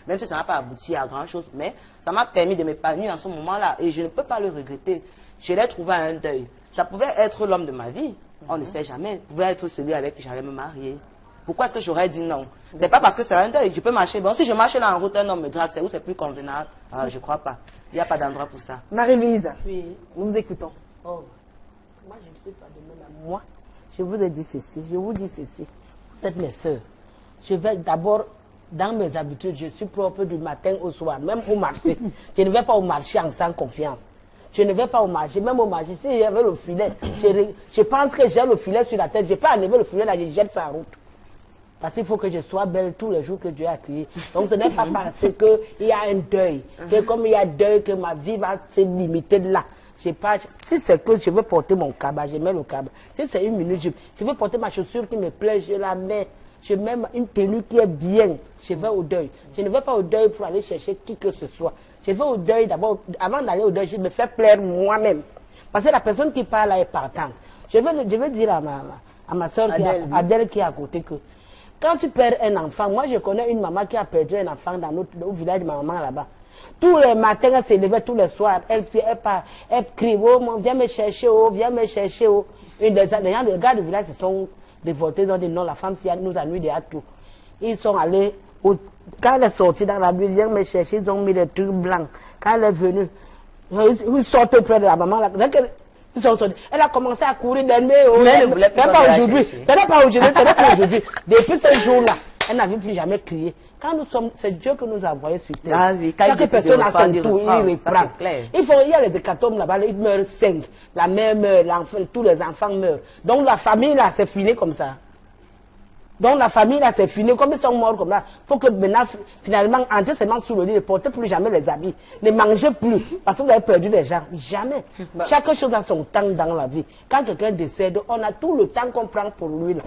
Même si ça n'a pas abouti à grand chose, mais ça m'a permis de m'épanouir en ce moment-là et je ne peux pas le regretter. Je l'ai trouvé à un deuil. Ça pouvait être l'homme de ma vie, on ne sait jamais. Ça pouvait être celui avec qui j'allais me marier. Pourquoi est-ce que j'aurais dit non? C'est pas parce que c'est un deuil, je peux marcher. Bon, si je marche là en route, un homme me drague, c'est où c'est plus convenable? Ah, je crois pas. Il n'y a pas d'endroit pour ça. Marie-Louise, oui. Nous vous écoutons. Oh, moi je ne suis pas de même à moi. Je vous ai dit ceci, je vous dis ceci. Vous êtes mes sœurs. Je vais d'abord, dans mes habitudes, je suis propre du matin au soir, même au marché. Je ne vais pas au marché en sans confiance. Je ne vais pas au marché, même au marché. Si j'avais le filet, je pense que j'ai le filet sur la tête, je peux enlever le filet là, je jette ça en route. Parce qu'il faut que je sois belle tous les jours que Dieu a créé. Donc ce n'est pas parce qu'il y a un deuil, que comme il y a un deuil, que ma vie va se limiter là. Si c'est que je veux porter mon cabas, je mets le cabas. Si c'est une minute, je veux porter ma chaussure qui me plaît, je la mets. Je mets une tenue qui est bien, je vais au deuil. Je ne vais pas au deuil pour aller chercher qui que ce soit. Je vais au deuil d'abord, avant d'aller au deuil, je me fais plaire moi-même. Parce que la personne qui parle là est partante. Je vais dire à ma soeur Adèle qui est à côté que quand tu perds un enfant, moi je connais une maman qui a perdu un enfant au village de ma maman là-bas. Tous les matins, elle se levait, tous les soirs, elle crie, oh, viens me chercher, oh, viens me chercher, oh. Les gars du village se sont révoltés, ils ont dit non, la femme, si elle nous ennuie déjà tout. Ils sont allés, quand elle est sortie dans la nuit, ils viennent me chercher, ils ont mis des trucs blancs. Quand elle est venue, ils sortent près de la maman. Ils sont sortis. Elle a commencé à courir d'elle-même. Ce n'est pas aujourd'hui. Ce n'est pas aujourd'hui. Depuis ce jour-là, elle n'avait plus jamais crié. Quand nous sommes, c'est Dieu que nous a envoyés sur terre. Ah oui, quand chaque personne a son tour, il reprend. Il y a les hécatombes là-bas, il meurt 5. La mère meurt, tous les enfants meurent. Donc la famille là, c'est fini comme ça. Donc la famille là, c'est fini. Comme ils sont morts comme ça, il faut que maintenant, finalement, entrer seulement sous le lit, ne portez plus jamais les habits. Ne mangez plus, parce que vous avez perdu les gens. Jamais. Chaque chose a son temps dans la vie. Quand quelqu'un décède, on a tout le temps qu'on prend pour lui là.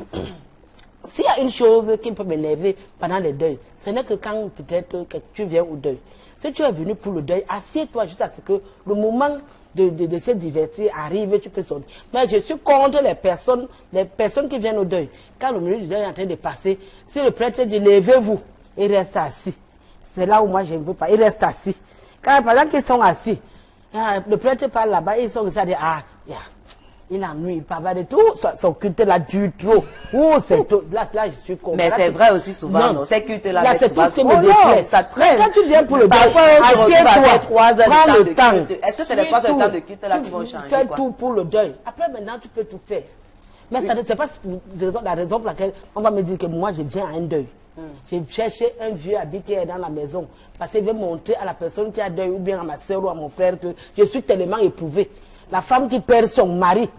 S'il y a une chose qui peut m'énerver pendant le deuil, ce n'est que quand peut-être que tu viens au deuil. Si tu es venu pour le deuil, assieds-toi juste à ce que le moment de se divertir arrive, tu peux sortir. Mais je suis contre les personnes qui viennent au deuil. Quand le milieu du deuil est en train de passer, si le prêtre dit levez-vous, il reste assis. C'est là où moi je ne veux pas, il reste assis. Quand pendant qu'ils sont assis, le prêtre parle là-bas, ils sont comme ça, il ennuie, il parle de tout, son culte là dure trop. C'est tout. Là, je suis contre. Mais c'est vrai aussi souvent, non? Ces cultes-là, c'est tout ce qui me déplaît. Ça traîne. Quand tu viens pour le parfois, assieds-toi, prends le temps. Est-ce que c'est les 3 heures de temps de culte là qui vont changer? Fais tout pour le deuil. Après, maintenant, tu peux tout faire. Mais ça ne c'est pas la raison pour laquelle on va me dire que moi, je viens à un deuil. J'ai cherché un vieux habit qui est dans la maison. Parce qu'il veut montrer à la personne qui a deuil, ou bien à ma soeur ou à mon frère, que je suis tellement éprouvée. La femme qui perd son mari,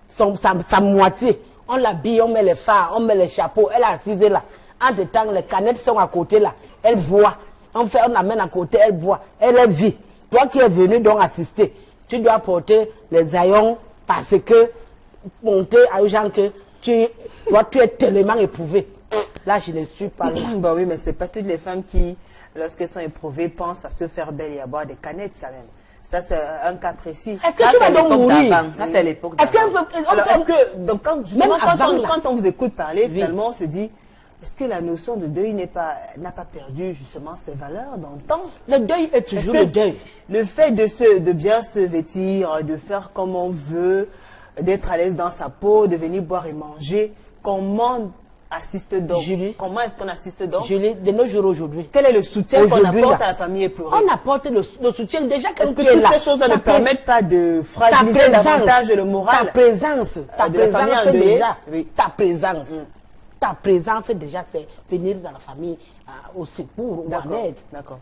sa moitié, on l'habille, on met les phares, on met les chapeaux, elle est assise là. Entre temps, les canettes sont à côté là, elle boit. On l'amène à côté, elle boit, elle est vie. Toi qui es venu donc assister, tu dois porter les haillons parce que, montrer aux gens que tu es tellement éprouvé. Là, je ne suis pas là. Bah oui, mais c'est pas toutes les femmes qui, lorsqu'elles sont éprouvées, pensent à se faire belle et à boire des canettes quand même. Ça, c'est un cas précis. Est-ce que tu vas donc mourir? Ça, c'est l'époque donc, quand on vous écoute parler, finalement, on se dit, est-ce que la notion de deuil n'a pas perdu justement ses valeurs dans le temps? Le deuil est toujours le deuil. Le fait de bien se vêtir, de faire comme on veut, d'être à l'aise dans sa peau, de venir boire et manger, comment assiste donc? Julie, comment est-ce qu'on assiste donc? Julie, de nos jours aujourd'hui. Quel est le soutien qu'on apporte à la famille éplorée? On apporte le soutien déjà quand tu es là. Est-ce que toutes ces choses ne permettent pas de fragiliser davantage le moral? Ta présence déjà. Oui. Ta présence. Ta présence déjà, c'est venir dans la famille au secours ou en aide.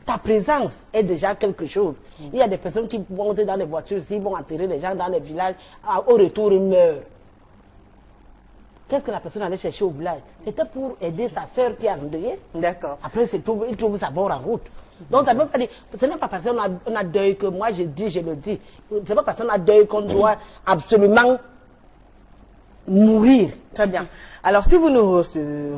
Ta présence est déjà quelque chose. Il y a des personnes qui vont monter dans les voitures, s'ils vont enterrer les gens dans les villages, au retour ils meurent. Qu'est-ce que la personne allait chercher au village? C'était pour aider sa sœur qui est endeuillée. D'accord. Après, il trouve sa bonne en route. Donc, ça ne veut pas dire, ce n'est pas parce qu'on a deuil que moi je le dis. Ce n'est pas parce qu'on a deuil qu'on doit absolument mourir. Très bien. Alors, si vous nous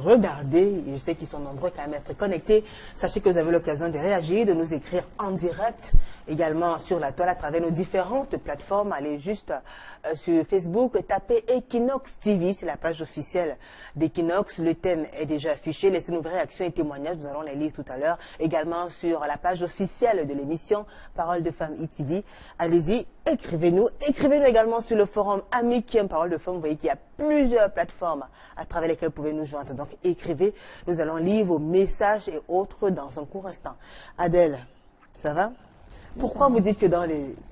regardez, je sais qu'ils sont nombreux quand même à être connectés, sachez que vous avez l'occasion de réagir, de nous écrire en direct, également sur la toile à travers nos différentes plateformes. Allez juste sur Facebook, tapez Equinox TV, c'est la page officielle d'Equinox. Le thème est déjà affiché. Laissez-nous vos réactions et témoignages, nous allons les lire tout à l'heure. Également sur la page officielle de l'émission Parole de Femmes ITV. Allez-y, écrivez-nous. Écrivez-nous également sur le forum Amis qui aiment Parole de Femmes. Vous voyez qu'il y a plusieurs plateformes à travers lesquelles vous pouvez nous joindre. Donc écrivez, nous allons lire vos messages et autres dans un court instant. Adèle, ça va? Pourquoi vous dites que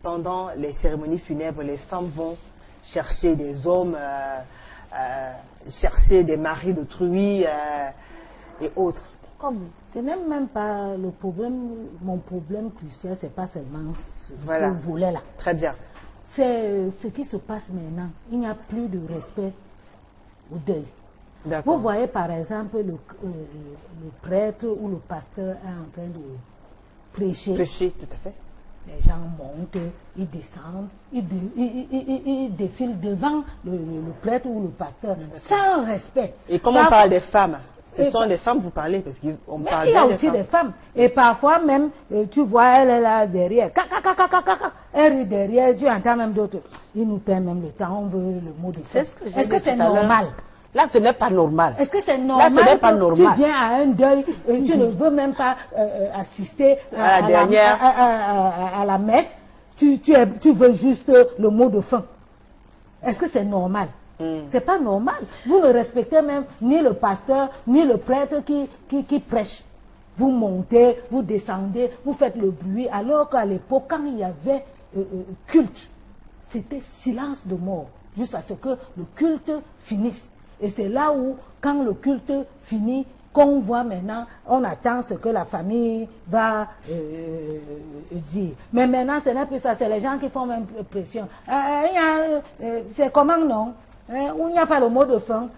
pendant les cérémonies funèbres, les femmes vont chercher des hommes, chercher des maris d'autrui et autres? Pourquoi vous... Ce n'est même pas le problème, mon problème crucial, c'est pas seulement ce volet-là. Très bien. C'est ce qui se passe maintenant. Il n'y a plus de respect au deuil. Vous voyez par exemple le prêtre ou le pasteur est en train de prêcher. Prêcher, tout à fait. Les gens montent, ils descendent, ils défilent devant le prêtre ou le pasteur, sans respect. Et comme on parle des femmes, ce sont des femmes, vous parlez, parce qu'on parle bien des femmes. Il y a aussi des femmes. Et parfois même, tu vois, elle est là derrière. Elle rit derrière, tu entends même d'autres. Ils nous prennent même le temps, on veut le mot de fête. Est-ce que c'est normal? Là, ce n'est pas normal. Est-ce que c'est normal? Là, ce n'est pas normal. Tu viens à un deuil et tu ne veux même pas assister à la dernière à la messe. Tu veux juste le mot de fin. Est-ce que c'est normal? C'est pas normal. Vous ne respectez même ni le pasteur, ni le prêtre qui prêche. Vous montez, vous descendez, vous faites le bruit, alors qu'à l'époque, quand il y avait culte, c'était silence de mort, jusqu'à ce que le culte finisse. Et c'est là où, quand le culte finit, qu'on voit maintenant, on attend ce que la famille va dire. Mais maintenant, ce n'est plus ça, c'est les gens qui font même pression. C'est comment, non? Où il n'y a pas le mot de fin.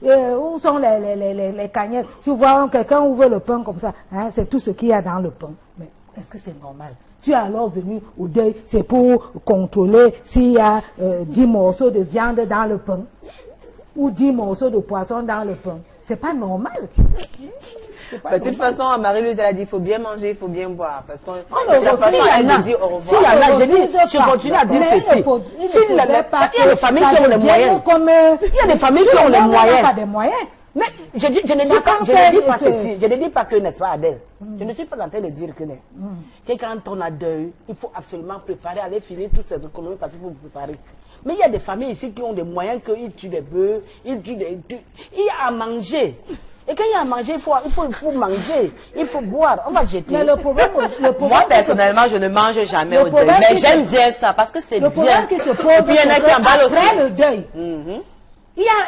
Où sont les cagnettes? Tu vois, quelqu'un ouvre le pain comme ça. C'est tout ce qu'il y a dans le pain. Mais est-ce que c'est normal? Tu es alors venu au deuil, c'est pour contrôler s'il y a 10 morceaux de viande dans le pain ou 10 morceaux de poisson dans le pain. C'est pas normal. De toute façon, Marie-Louise, elle a dit, il faut bien manger, il faut bien boire. Parce qu'on c'est la façon elle de dire au revoir. S'il y en a, je continue à dire ceci. Il y a des familles qui ont les moyens. Il y a des familles qui ont les moyens. Mais je ne dis pas que, n'est-ce pas, Adèle? Je ne suis pas en train de dire que quand on a deuil, il faut absolument préparer, aller finir toutes ces économies parce qu'il faut préparer. Mais il y a des familles ici qui ont des moyens qu'ils tuent des bœufs, ils tuent des... Il y a à manger. Et quand il y a à manger, il faut manger, il faut boire, on va jeter. Mais le problème moi, personnellement, je ne mange jamais au deuil. Mais j'aime bien ça parce que c'est bien. Le problème qui se pose, c'est qu'après le deuil, il y a...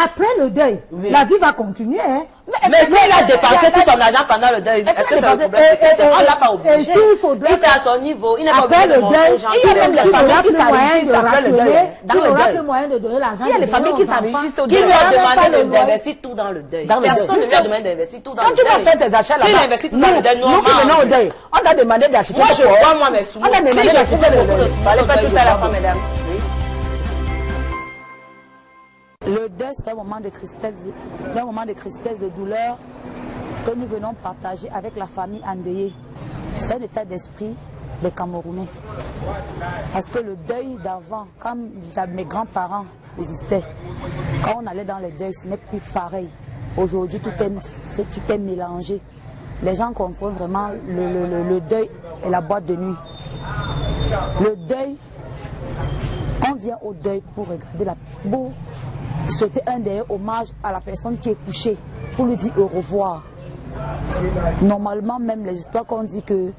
Après le deuil, la vie va continuer. Hein. Mais si elle a dépensé tout son argent pendant le deuil, est-ce que c'est un problème? On ne l'a pas obligé. Il est à son niveau, il n'est pas obligé de manger aux gens. Il y a même les familles qui s'enrichissent après le deuil. Il n'y aura plus moyen de donner l'argent. Il y a les familles qui s'enrichissent au deuil. Qui lui a demandé d'investir tout dans le deuil? Personne ne lui a demandé d'investir tout dans le deuil. Quand tu vas faire tes achats là-bas, nous qui venons au deuil, on t'a demandé d'acheter. Moi, je vois moi mes sous. On t'a demandé d'acheter le deuil. Allez faire tout ça à la fin, mesdames. Le deuil, c'est un moment de tristesse, de douleur que nous venons partager avec la famille endeuillée. C'est un état d'esprit des Camerounais. Parce que le deuil d'avant, comme mes grands-parents existaient, quand on allait dans les deuils, ce n'est plus pareil. Aujourd'hui, tout est mélangé. Les gens confondent vraiment le deuil et la boîte de nuit. Le deuil, on vient au deuil pour regarder pour souhaiter un dernier hommage à la personne qui est couchée, pour lui dire au revoir. Normalement, même les histoires qu'on dit que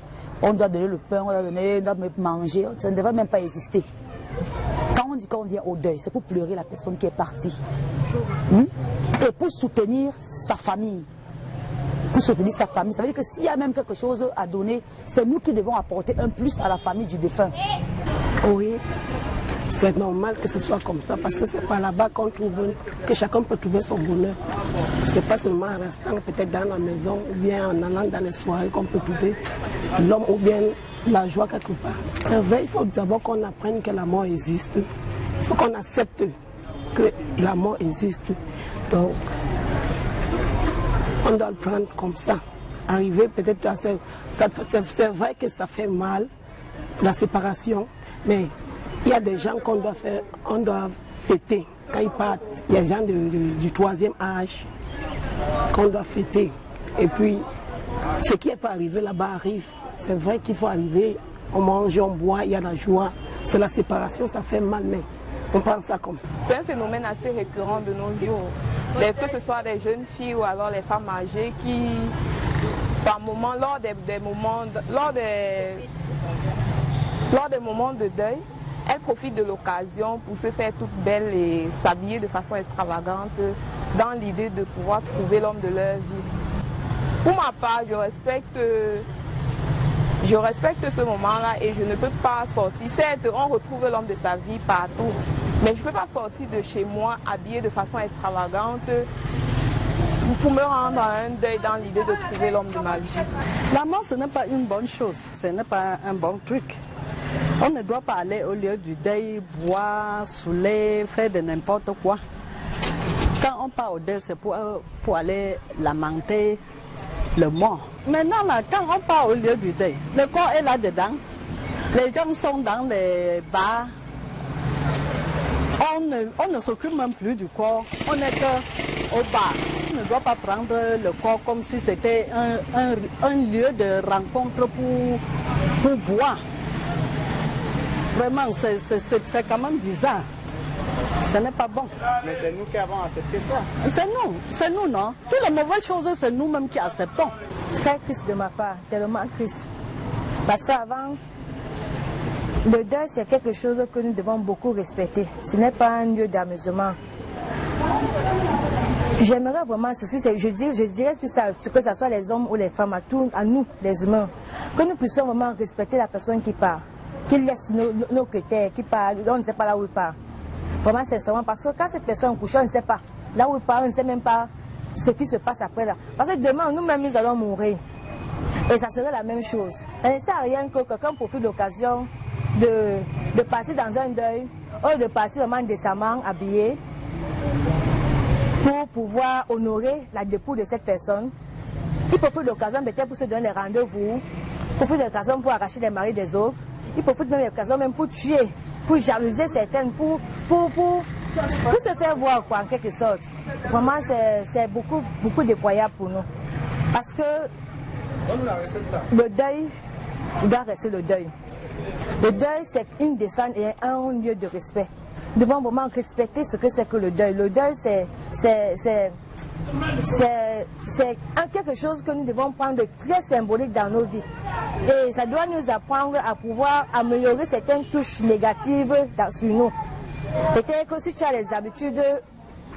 on doit donner le pain, on doit manger, ça ne devrait même pas exister. Quand on dit qu'on vient au deuil, c'est pour pleurer la personne qui est partie. Et pour soutenir sa famille. Pour soutenir sa famille. Ça veut dire que s'il y a même quelque chose à donner, c'est nous qui devons apporter un plus à la famille du défunt. Oui. C'est normal que ce soit comme ça parce que c'est pas là-bas qu'on trouve, que chacun peut trouver son bonheur. C'est pas seulement en restant peut-être dans la maison ou bien en allant dans les soirées qu'on peut trouver l'homme ou bien la joie quelque part. Il faut d'abord qu'on apprenne que la mort existe. Il faut qu'on accepte que la mort existe. Donc, on doit le prendre comme ça. Arriver peut-être à c'est vrai que ça fait mal, la séparation, mais il y a des gens qu'on doit faire, on doit fêter. Quand ils partent, il y a des gens du troisième âge qu'on doit fêter. Et puis, ce qui n'est pas arrivé là-bas arrive. C'est vrai qu'il faut arriver, on mange, on boit, il y a la joie. C'est la séparation, ça fait mal, mais on pense ça comme ça. C'est un phénomène assez récurrent de nos jours. Que ce soit des jeunes filles ou alors les femmes âgées qui, par moment, lors des moments de deuil, elles profitent de l'occasion pour se faire toutes belles et s'habiller de façon extravagante dans l'idée de pouvoir trouver l'homme de leur vie. Pour ma part, je respecte ce moment-là et je ne peux pas sortir. Certes, on retrouve l'homme de sa vie partout, mais je ne peux pas sortir de chez moi habillée de façon extravagante pour me rendre à un deuil dans l'idée de trouver l'homme de ma vie. La mort, ce n'est pas une bonne chose, ce n'est pas un bon truc. On ne doit pas aller au lieu du deuil, boire, saouler, faire de n'importe quoi. Quand on part au deuil, c'est pour aller lamenter le mort. Maintenant, là, quand on part au lieu du deuil, le corps est là-dedans. Les gens sont dans les bars. On ne s'occupe même plus du corps. On n'est qu'au bar. On ne doit pas prendre le corps comme si c'était un lieu de rencontre pour boire. Vraiment, c'est quand même bizarre. Ce n'est pas bon. Mais c'est nous qui avons accepté ça. C'est nous, non? Toutes les mauvaises choses, c'est nous-mêmes qui acceptons. Très triste de ma part, tellement triste. Parce qu'avant, le deuil, c'est quelque chose que nous devons beaucoup respecter. Ce n'est pas un lieu d'amusement. J'aimerais vraiment ceci, je dirais tout ça, que ce soit les hommes ou les femmes, à nous, les humains, que nous puissions vraiment respecter la personne qui part, qui laisse nos critères, qui part, on ne sait pas là où il part. Vraiment, sincèrement, parce que quand cette personne couche, on ne sait pas. Là où il part, on ne sait même pas ce qui se passe après là. Parce que demain, nous-mêmes, nous allons mourir. Et ça serait la même chose. Ça ne sert à rien que quelqu'un profite de l'occasion de passer dans un deuil, ou de passer vraiment décemment habillé, pour pouvoir honorer la dépouille de cette personne. Il profite de l'occasion peut-être pour se donner des rendez-vous, il profite de l'occasion pour arracher les maris des autres, il profite même de l'occasion même pour tuer, pour jalouser certaines, pour se faire voir quoi, en quelque sorte. Vraiment, c'est beaucoup déployable pour nous. Parce que le deuil doit rester le deuil. Le deuil, c'est une descente et un lieu de respect. Nous devons vraiment respecter ce que c'est que le deuil. Le deuil, c'est quelque chose que nous devons prendre de très symbolique dans nos vies. Et ça doit nous apprendre à pouvoir améliorer certaines touches négatives sur nous. Peut-être que si tu as les habitudes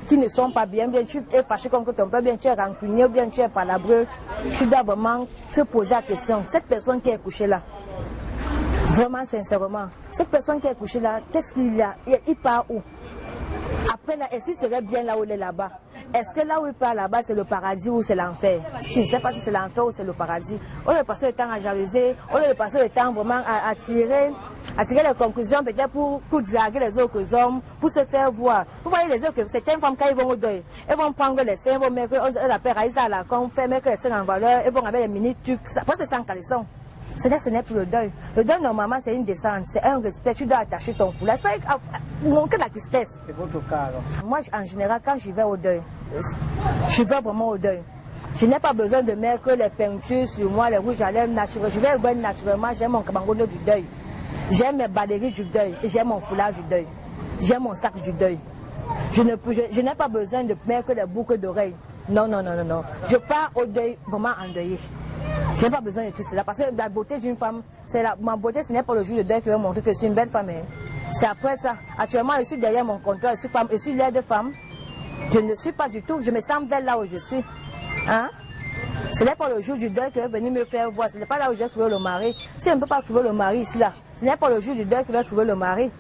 qui ne sont pas bien, tu es fâché contre ton père, bien tu es rancunier, bien tu es palabreux, tu dois vraiment te poser la question. Cette personne qui est couchée là, vraiment sincèrement, cette personne qui est couchée là, qu'est-ce qu'il a? Il part où? Après là, est-ce qu'il serait bien là où il est là-bas? Est-ce que là où il part là-bas, c'est le paradis ou c'est l'enfer? Je ne sais pas si c'est l'enfer ou c'est le paradis. On a passé le temps à jalouser, on a passé le temps vraiment à tirer les conclusions peut-être pour draguer les autres hommes, pour se faire voir. Vous voyez les autres, certaines femmes quand ils vont au deuil, elles vont prendre les seins, elles vont mettre la paire à la con, faire mettre les seins en valeur, elles vont avec les mini-trucs, parce que c'est sans caleçon. Ce n'est plus le deuil. Le deuil, normalement, c'est une descente, c'est un respect. Tu dois attacher ton foulard. Il faut montrer la tristesse. C'est votre cas alors? Moi, en général, quand je vais au deuil, je vais vraiment au deuil. Je n'ai pas besoin de mettre les peintures sur moi, les rouges à lèvres naturels. Je vais bien naturellement, j'ai mon cabangono du deuil. J'ai mes baleries du deuil. Et j'ai mon foulard du deuil. J'ai mon sac du deuil. Je n'ai pas besoin de mettre les boucles d'oreilles. Non. Je pars au deuil vraiment endeuillé. Je n'ai pas besoin de tout cela. Parce que la beauté d'une femme, ma beauté, ce n'est pas le jour de deuil qui va montrer que je suis une belle femme. C'est après ça. Actuellement, je suis derrière mon comptoir, je suis l'air de femme. Je ne suis pas du tout. Je me sens belle là où je suis. Hein? Ce n'est pas le jour du deuil qui va venir me faire voir. Ce n'est pas là où je vais trouver le mari. Si je ne peux pas trouver le mari ici, là, ce n'est pas le jour du deuil qui va trouver le mari.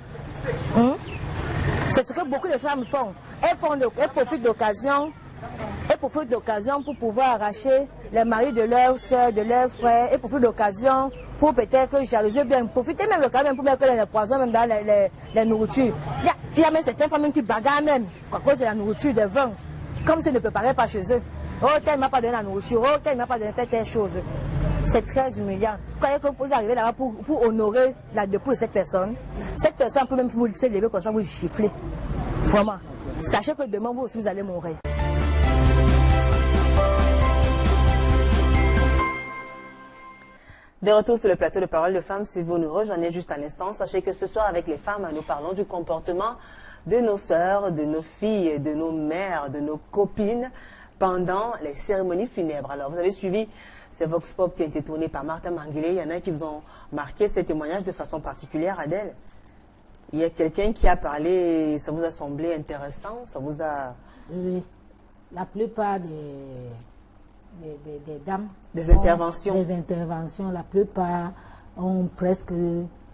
C'est ce que beaucoup de femmes font. Elles profitent d'occasion. Elles profitent d'occasion pour pouvoir arracher les maris de leurs soeurs, de leurs frères. Elles profitent d'occasion pour peut-être jalouser bien. Profitez même quand même pour mettre les poisons même dans les nourritures. Il y a même certaines femmes qui bagarrent même à cause de la nourriture, des vins. Comme s'ils ne préparaient pas chez eux. Oh, tel m'a pas donné la nourriture. Oh, tel m'a pas donné faire telle chose. C'est très humiliant. Croyez que vous arrivez là-bas pour honorer la dépouille de cette personne peut même vous se lever comme ça, vous chiffler. Vraiment. Sachez que demain, vous aussi, vous allez mourir. De retour sur le plateau de Parole de Femmes, si vous nous rejoignez juste à l'instant, sachez que ce soir avec les femmes, nous parlons du comportement de nos sœurs, de nos filles, de nos mères, de nos copines pendant les cérémonies funèbres. Alors vous avez suivi ces Vox Pop qui ont été tournés par Martha Manguilé. Il y en a qui vous ont marqué ces témoignages de façon particulière, Adèle. Il y a quelqu'un qui a parlé, ça vous a semblé intéressant, ça vous a... Oui, la plupart des dames. Des interventions. Des interventions, la plupart ont presque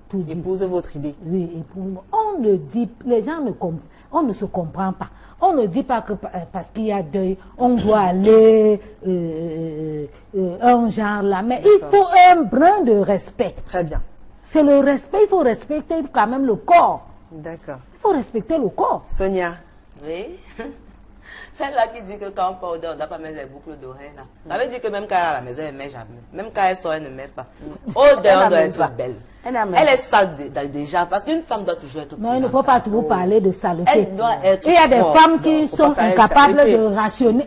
tout dit. Épouse votre idée. Oui, on ne dit, les gens on ne se comprend pas. On ne dit pas que parce qu'il y a deuil, on doit aller un genre là, mais il faut un brin de respect. Très bien. C'est le respect, il faut respecter quand même le corps. D'accord. Il faut respecter le corps. Sonia. Oui. Celle-là qui dit que quand on part au dehors, on ne doit pas mettre les boucles d'oreilles là. Ça veut dire que même quand elle est à la maison, elle ne met jamais. Même quand elle sort, elle ne met pas. Au dehors, on doit être belle. Elle est sale déjà, parce qu'une femme doit toujours être non, il ne faut pas toujours parler de saleté. Elle doit être il y a des femmes qui sont incapables de rationner,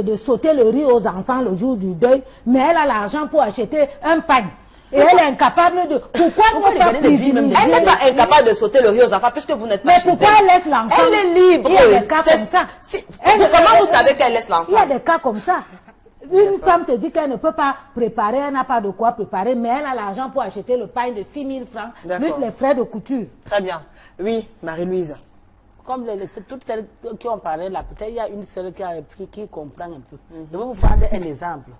de sauter le riz aux enfants le jour du deuil, mais elle a l'argent pour acheter un pagne. Et elle est incapable de... Pourquoi ne pas privilégier? Elle n'est pas incapable de sauter le riz aux enfants puisque vous n'êtes pas Mais chez pourquoi elle laisse l'enfant? Elle est libre. Il y a des cas comme ça. Comment vous savez qu'elle laisse l'enfant? Il y a des cas comme ça. Une femme te dit qu'elle ne peut pas préparer, elle n'a pas de quoi préparer, mais elle a l'argent pour acheter le pain de 6 000 francs, plus les frais de couture. Très bien. Oui, Marie-Louise. Comme toutes celles qui ont parlé là, peut-être il y a une seule qui a appris, qui comprend un peu. Je vais vous prendre un exemple.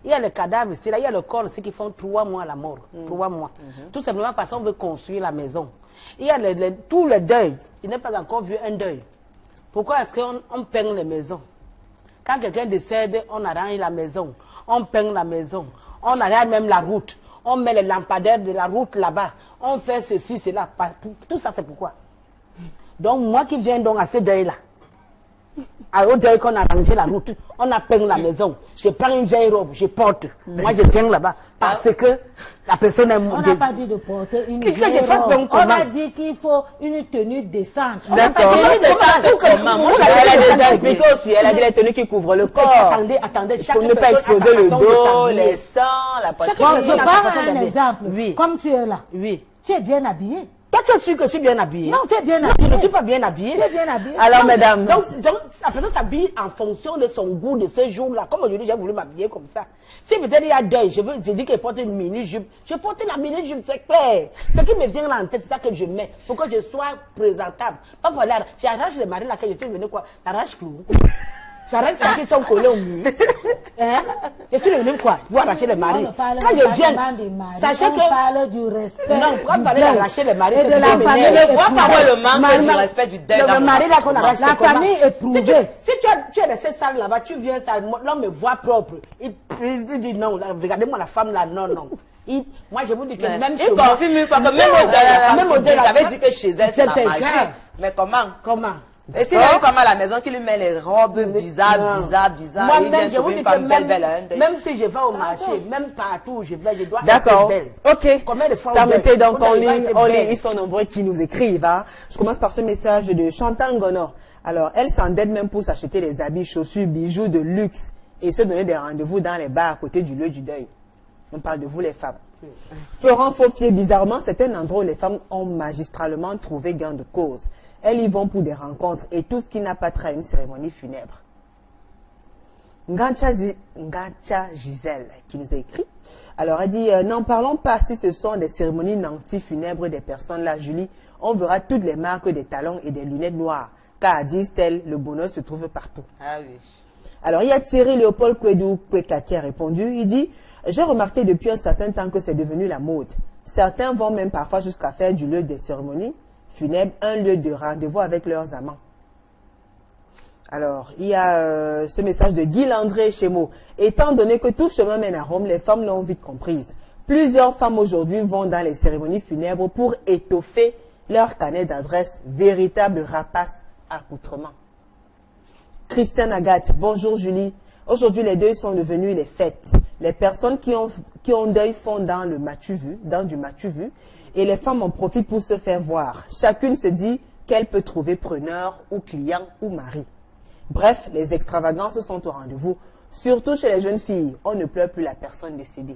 Il y a le cadavre ici, là, il y a le corps ici qui font 3 mois à la mort. 3 mois. Tout simplement parce qu'on veut construire la maison. Il y a tout le deuil. Il n'est pas encore vu un deuil. Pourquoi est-ce qu'on peigne les maisons? Quand quelqu'un décède, on arrange la maison, on peigne la maison, on arrange même la route, on met les lampadaires de la route là-bas, on fait ceci, cela. Tout ça, c'est pourquoi. Donc, moi qui viens donc à ce deuil-là, au deuil qu'on a arrangé la route, on a peint la maison, je prends une vieille robe, je porte. Moi, je viens là-bas parce que la personne est On n'a pas dit de porter une vieille que je fasse robe. donc On comment? a dit qu'il faut une tenue décente. D'accord. Elle a déjà expliqué aussi. Elle a dit les tenues qui couvrent le corps. Attendez, chaque Pour ne pas exposer le dos, les seins, la poitrine. Je prends un exemple. Oui. Comme tu es là. Oui. Tu es bien habillé. Toi, tu es sûr que je suis bien habillée? Non, tu es bien Je habillé. ne suis pas bien habillée. Tu es bien habillé. Alors, mesdames. Donc, la personne s'habille en fonction de son goût de ce jour-là. Comme aujourd'hui, j'ai voulu m'habiller comme ça. Si peut-être il y a deuil, je dis qu'elle porte une mini-jupe. Je porte la mini-jupe, c'est clair. Ce qui me vient là en tête, c'est ça que je mets. Pour que je sois présentable. Pas voilà, j'arrache les maris là, que je suis venu quoi? J'arrache tout. J'arrête ceux qui sont collés au mur. Hein? Je suis venu quoi? Pour arracher les maris. Quand je viens, sachez que... On parle du respect. Non, pourquoi parler d'arracher les maris? Et de la famille. Je vois pas moi le manque du respect du deuil. Le mari là qu'on arrache. La famille est prouvée. Si tu es resté sale là-bas, tu viens sale, l'homme me voit propre. Il dit non, regardez-moi la femme là, non, non. Moi je vous dis que même chez il confirme une fois que même au deuil, j'avais dit que chez elle c'est la magie. Mais comment? Comment? Et s'il a une femme à la maison qui lui met les robes bizarres, moi-même, je vous dis que même si je vais au marché, même partout où je vais, je dois être belle. Ok. Combien de fois permettez donc, on lit, ils sont nombreux qui nous écrivent. Hein. Je commence par ce message de Chantal Ngono. Alors, elle s'endette même pour s'acheter des habits, chaussures, bijoux de luxe et se donner des rendez-vous dans les bars à côté du lieu du deuil. On parle de vous les femmes. Florent Faufier, bizarrement, c'est un endroit où les femmes ont magistralement trouvé gain de cause. Elles y vont pour des rencontres et tout ce qui n'a pas trait à une cérémonie funèbre. Ngacha Gisèle qui nous a écrit. Alors elle dit, n'en parlons pas si ce sont des cérémonies nantis funèbres des personnes là, Julie. On verra toutes les marques des talons et des lunettes noires. Car, disent-elles, le bonheur se trouve partout. Ah oui. Alors il y a Thierry Léopold Kwedou Kweka qui a répondu. Il dit, j'ai remarqué depuis un certain temps que c'est devenu la mode. Certains vont même parfois jusqu'à faire du lieu des cérémonies funèbres un lieu de rendez-vous avec leurs amants. Alors, il y a ce message de Guy Landré Chemo. Étant donné que tout chemin mène à Rome, les femmes l'ont vite comprise. Plusieurs femmes aujourd'hui vont dans les cérémonies funèbres pour étoffer leur carnet d'adresse, véritable rapace accoutrement. Christiane Agathe, bonjour Julie. Aujourd'hui, les deuils sont devenus les fêtes. Les personnes qui ont deuil font dans du matu-vu, et les femmes en profitent pour se faire voir. Chacune se dit qu'elle peut trouver preneur ou client ou mari. Bref, les extravagances sont au rendez-vous, surtout chez les jeunes filles. On ne pleure plus la personne décédée.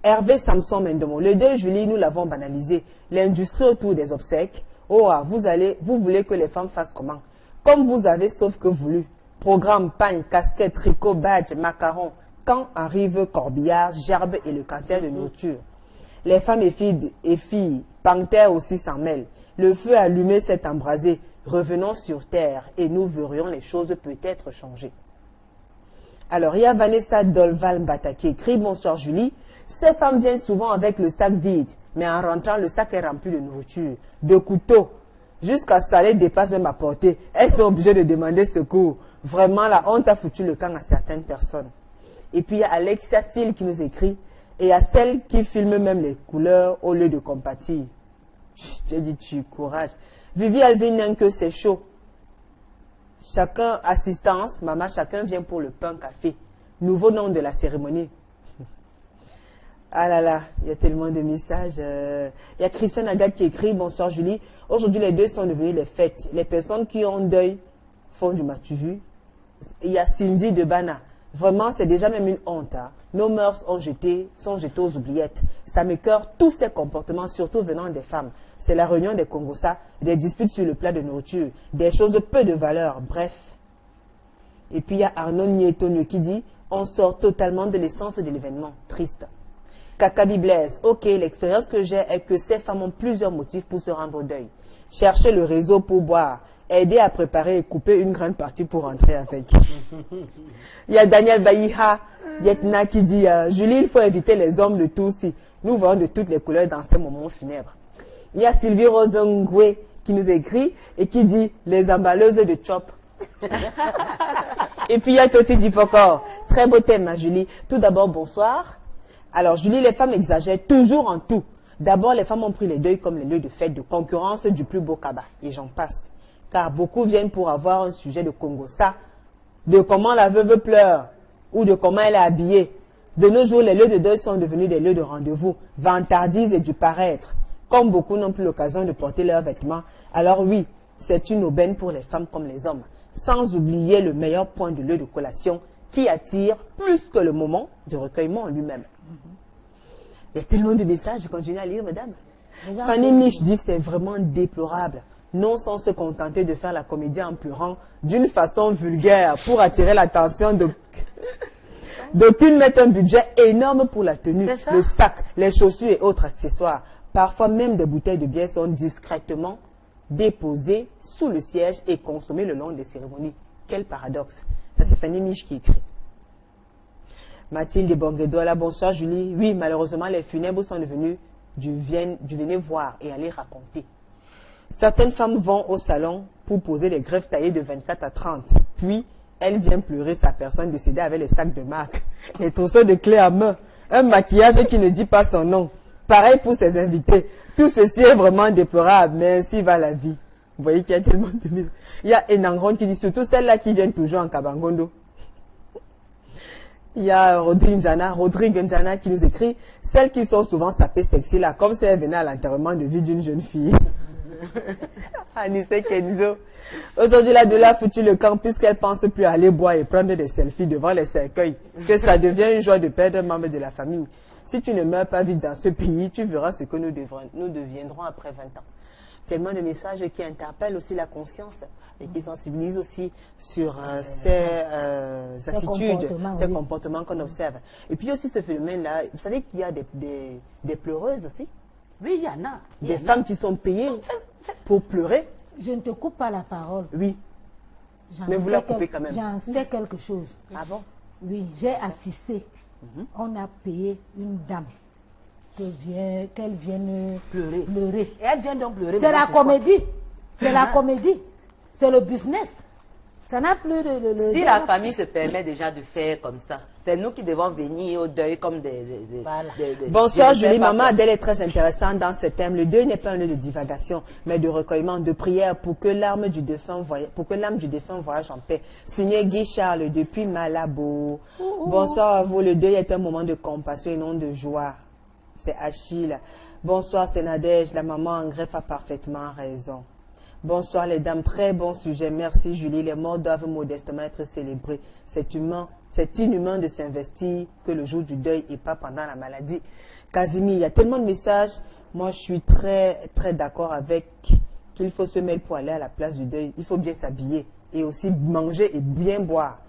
Hervé Samson Mendomo, le 2 juillet, nous l'avons banalisé. L'industrie autour des obsèques. Oh, vous voulez que les femmes fassent comment? Comme vous avez, sauf que voulu. Programme, pagne, casquette, tricot, badge, macaron. Quand arrive corbillard, gerbe et le canter de nourriture. Les femmes et filles, panthères aussi s'en mêlent. Le feu allumé s'est embrasé. Revenons sur terre et nous verrions les choses peut-être changer. Alors, il y a Vanessa Dolval Mbata qui écrit « Bonsoir Julie. Ces femmes viennent souvent avec le sac vide, mais en rentrant, le sac est rempli de nourriture, de couteaux. Jusqu'à ça les dépasse même à portée. Elles sont obligées de demander secours. Vraiment, la honte a foutu le camp à certaines personnes. » Et puis, il y a Alexia Steele qui nous écrit « Et à celles qui filment même les couleurs au lieu de compatir. » Je dis, tu courage. Vivi Alvin, que c'est chaud. Chacun assistance, maman, chacun vient pour le pain café. Nouveau nom de la cérémonie. Ah là là, il y a tellement de messages. Il y a Christiane Agathe qui écrit, bonsoir Julie. Aujourd'hui, les deux sont devenus les fêtes. Les personnes qui ont deuil font du matu-vu. Il y a Cindy de Bana. Vraiment, c'est déjà même une honte. Hein. Nos mœurs sont jetées aux oubliettes. Ça m'écoeure tous ces comportements, surtout venant des femmes. C'est la réunion des Congossas, des disputes sur le plat de nourriture, des choses peu de valeur, bref. Et puis il y a Arnaud Nietonio qui dit « On sort totalement de l'essence de l'événement. Triste. » Kakabi Blaise, ok, l'expérience que j'ai est que ces femmes ont plusieurs motifs pour se rendre au deuil. Chercher le réseau pour boire, aider à préparer et couper une grande partie pour rentrer avec. Il y a Daniel Baïha, Yetna qui dit Julie, il faut éviter les hommes de tous si nous voyons de toutes les couleurs dans ces moments funèbres. Il y a Sylvie Rosengwe qui nous écrit et qui dit les emballeuses de chop. Et puis il y a Toti Dipokor. Très beau thème, hein, Julie. Tout d'abord, bonsoir. Alors, Julie, les femmes exagèrent toujours en tout. D'abord, les femmes ont pris les deuils comme les lieux de fête, de concurrence du plus beau cabas. Et j'en passe. Car beaucoup viennent pour avoir un sujet de Congossa, de comment la veuve pleure, ou de comment elle est habillée. De nos jours, les lieux de deuil sont devenus des lieux de rendez-vous, vantardises et du paraître. Comme beaucoup n'ont plus l'occasion de porter leurs vêtements, alors oui, c'est une aubaine pour les femmes comme les hommes. Sans oublier le meilleur point de lieu de collation qui attire plus que le moment de recueillement en lui-même. Il y a tellement de messages, je continue à lire, madame. Fanny Mich dit que c'est vraiment déplorable. Non sans se contenter de faire la comédie en pleurant d'une façon vulgaire pour attirer l'attention d'aucune mettent un budget énorme pour la tenue, le sac, les chaussures et autres accessoires. Parfois même des bouteilles de bière sont discrètement déposées sous le siège et consommées le long des cérémonies. Quel paradoxe. Ça c'est Fanny Mich qui écrit. Mathilde Bonguedola, bonsoir Julie. Oui, malheureusement, les funèbres sont devenus du venez voir et aller raconter. Certaines femmes vont au salon pour poser des greffes taillées de 24 à 30. Puis, elles viennent pleurer sa personne décédée avec les sacs de marque, les trousseaux de clés à main, un maquillage qui ne dit pas son nom. Pareil pour ses invités. Tout ceci est vraiment déplorable, mais ainsi va la vie. Vous voyez qu'il y a tellement de mise. Il y a Enangron qui dit surtout celles-là qui viennent toujours en Kabangondo. Il y a Rodrigue Nzana qui nous écrit celles qui sont souvent sapées sexy là, comme si elles venaient à l'enterrement de vie d'une jeune fille. Anissé Kenzo. Aujourd'hui, la Doula a foutu le camp puisqu'elle pense plus aller boire et prendre des selfies devant les cercueils. Que ça devient une joie de perdre un membre de la famille. Si tu ne meurs pas vite dans ce pays, tu verras ce que nous deviendrons après 20 ans. Tellement de messages qui interpellent aussi la conscience et qui sensibilisent aussi sur ces attitudes, ces comportements qu'on observe. Et puis aussi ce phénomène-là, vous savez qu'il y a des pleureuses aussi. Oui, il y en a. Des femmes qui sont payées pour pleurer. Je ne te coupe pas la parole. Oui. Mais vous la coupez quand même. J'en sais quelque chose. Ah bon? Oui, j'ai assisté. On a payé une dame qu'elle vienne pleurer. Et elle vient donc pleurer. C'est la comédie. C'est la comédie. C'est le business. Ça n'a plus de... Si la famille se permet déjà de faire comme ça, c'est nous qui devons venir au deuil comme Bonsoir Julie, maman Adèle est très intéressante dans ce thème. Le deuil n'est pas un lieu de divagation, mais de recueillement, de prière pour que l'âme du défunt voyage en paix. Signé Guy Charles depuis Malabo. Bonsoir à vous, le deuil est un moment de compassion et non de joie. C'est Achille. Bonsoir c'est Nadège, la maman en greffe a parfaitement raison. Bonsoir les dames, très bon sujet. Merci Julie. Les morts doivent modestement être célébrés. C'est humain, c'est inhumain de s'investir que le jour du deuil et pas pendant la maladie. Casimir, il y a tellement de messages. Moi, je suis très d'accord avec qu'il faut se mêler pour aller à la place du deuil. Il faut bien s'habiller et aussi manger et bien boire.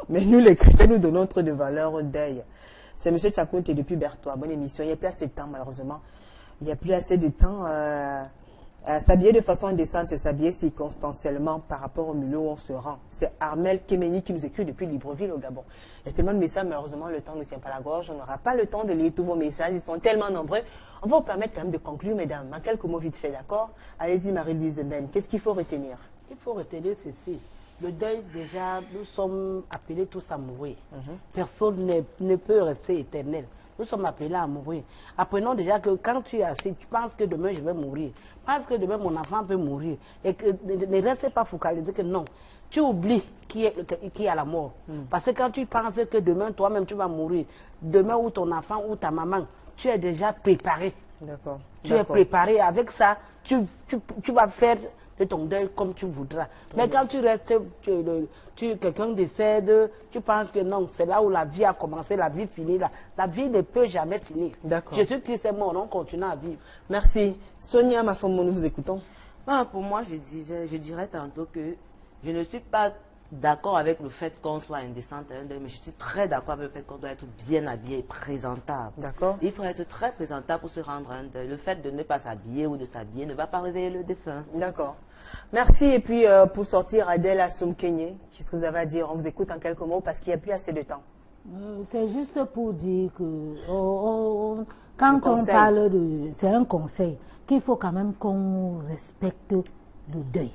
Mais nous, les chrétiens, nous donnons trop de valeur au deuil. C'est M. Tchakounte depuis Berthois. Bonne émission. Il n'y a plus assez de temps, malheureusement. Il n'y a plus assez de temps. S'habiller de façon indécente, c'est s'habiller circonstanciellement par rapport au milieu où on se rend. C'est Armel Kemeni qui nous écrit depuis Libreville au Gabon. Il y a tellement de messages, malheureusement, le temps ne tient pas la gorge. On n'aura pas le temps de lire tous vos messages. Ils sont tellement nombreux. On va vous permettre quand même de conclure, mesdames. En quelques mots vite fait, d'accord? Allez-y, Marie-Louise Ben. Qu'est-ce qu'il faut retenir? Il faut retenir ceci. Le deuil, déjà, nous sommes appelés tous à mourir. Personne ne peut rester éternel. Nous sommes appelés à mourir. Apprenons déjà que quand tu es assis, tu penses que demain je vais mourir. Pense que demain mon enfant peut mourir. Et que ne reste pas focalisé que non. Tu oublies qui est à la mort. Parce que quand tu penses que demain toi-même tu vas mourir, demain ou ton enfant ou ta maman, tu es déjà préparé. D'accord. Tu es préparé. Avec ça, tu vas faire de ton deuil comme tu voudras. Mais quand tu restes, quelqu'un décède, tu penses que non, c'est là où la vie a commencé, la vie finit là. La vie ne peut jamais finir. Jésus-Christ est mort, on continue à vivre. Merci. Sonia, ma femme, nous vous écoutons. Pour moi, je dirais tantôt que je ne suis pas d'accord avec le fait qu'on soit indécente à un deuil, mais je suis très d'accord avec le fait qu'on doit être bien habillé et présentable. D'accord. Il faut être très présentable pour se rendre à un deuil. Le fait de ne pas s'habiller ou de s'habiller ne va pas réveiller le défunt. D'accord. Merci. Et puis, pour sortir, Adèle Assoum-Kenyé, qu'est-ce que vous avez à dire? On vous écoute en quelques mots parce qu'il n'y a plus assez de temps. C'est juste pour dire que quand on parle de... C'est un conseil qu'il faut quand même qu'on respecte le deuil,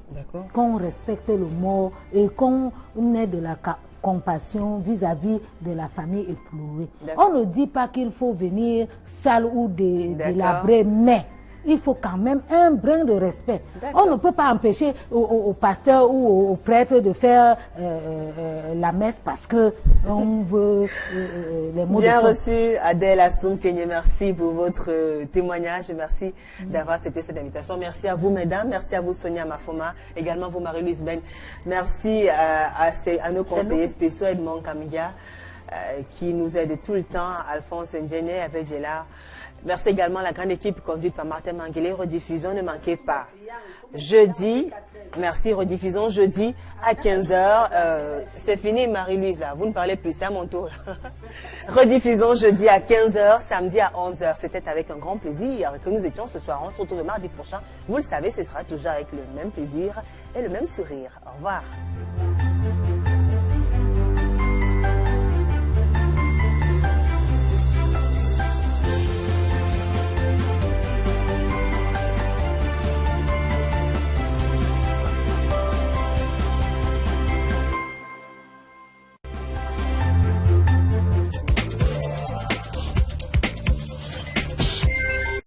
qu'on respecte le mort et qu'on ait de la compassion vis-à-vis de la famille éplorée. On ne dit pas qu'il faut venir sale ou délabré, mais il faut quand même un brin de respect. On ne peut pas empêcher au pasteur ou au prêtre de faire la messe parce que on veut les mots Bien reçu, Adèle Assoum-Kenyé, merci pour votre témoignage, merci d'avoir accepté cette invitation. Merci à vous, mesdames, merci à vous, Sonia Mafoma, également vous, Marie-Louise Ben. Merci à nos conseillers spéciaux, Edmond Kamiga, qui nous aide tout le temps, Alphonse Ndjene avec Gélard. Merci également à la grande équipe conduite par Martin Manguélé. Rediffusion, ne manquez pas. Jeudi, merci, rediffusion jeudi à 15h. C'est fini, Marie-Louise, là. Vous ne parlez plus, c'est à mon tour. Rediffusion jeudi à 15h, samedi à 11h. C'était avec un grand plaisir que nous étions ce soir. On se retrouve le mardi prochain. Vous le savez, ce sera toujours avec le même plaisir et le même sourire. Au revoir.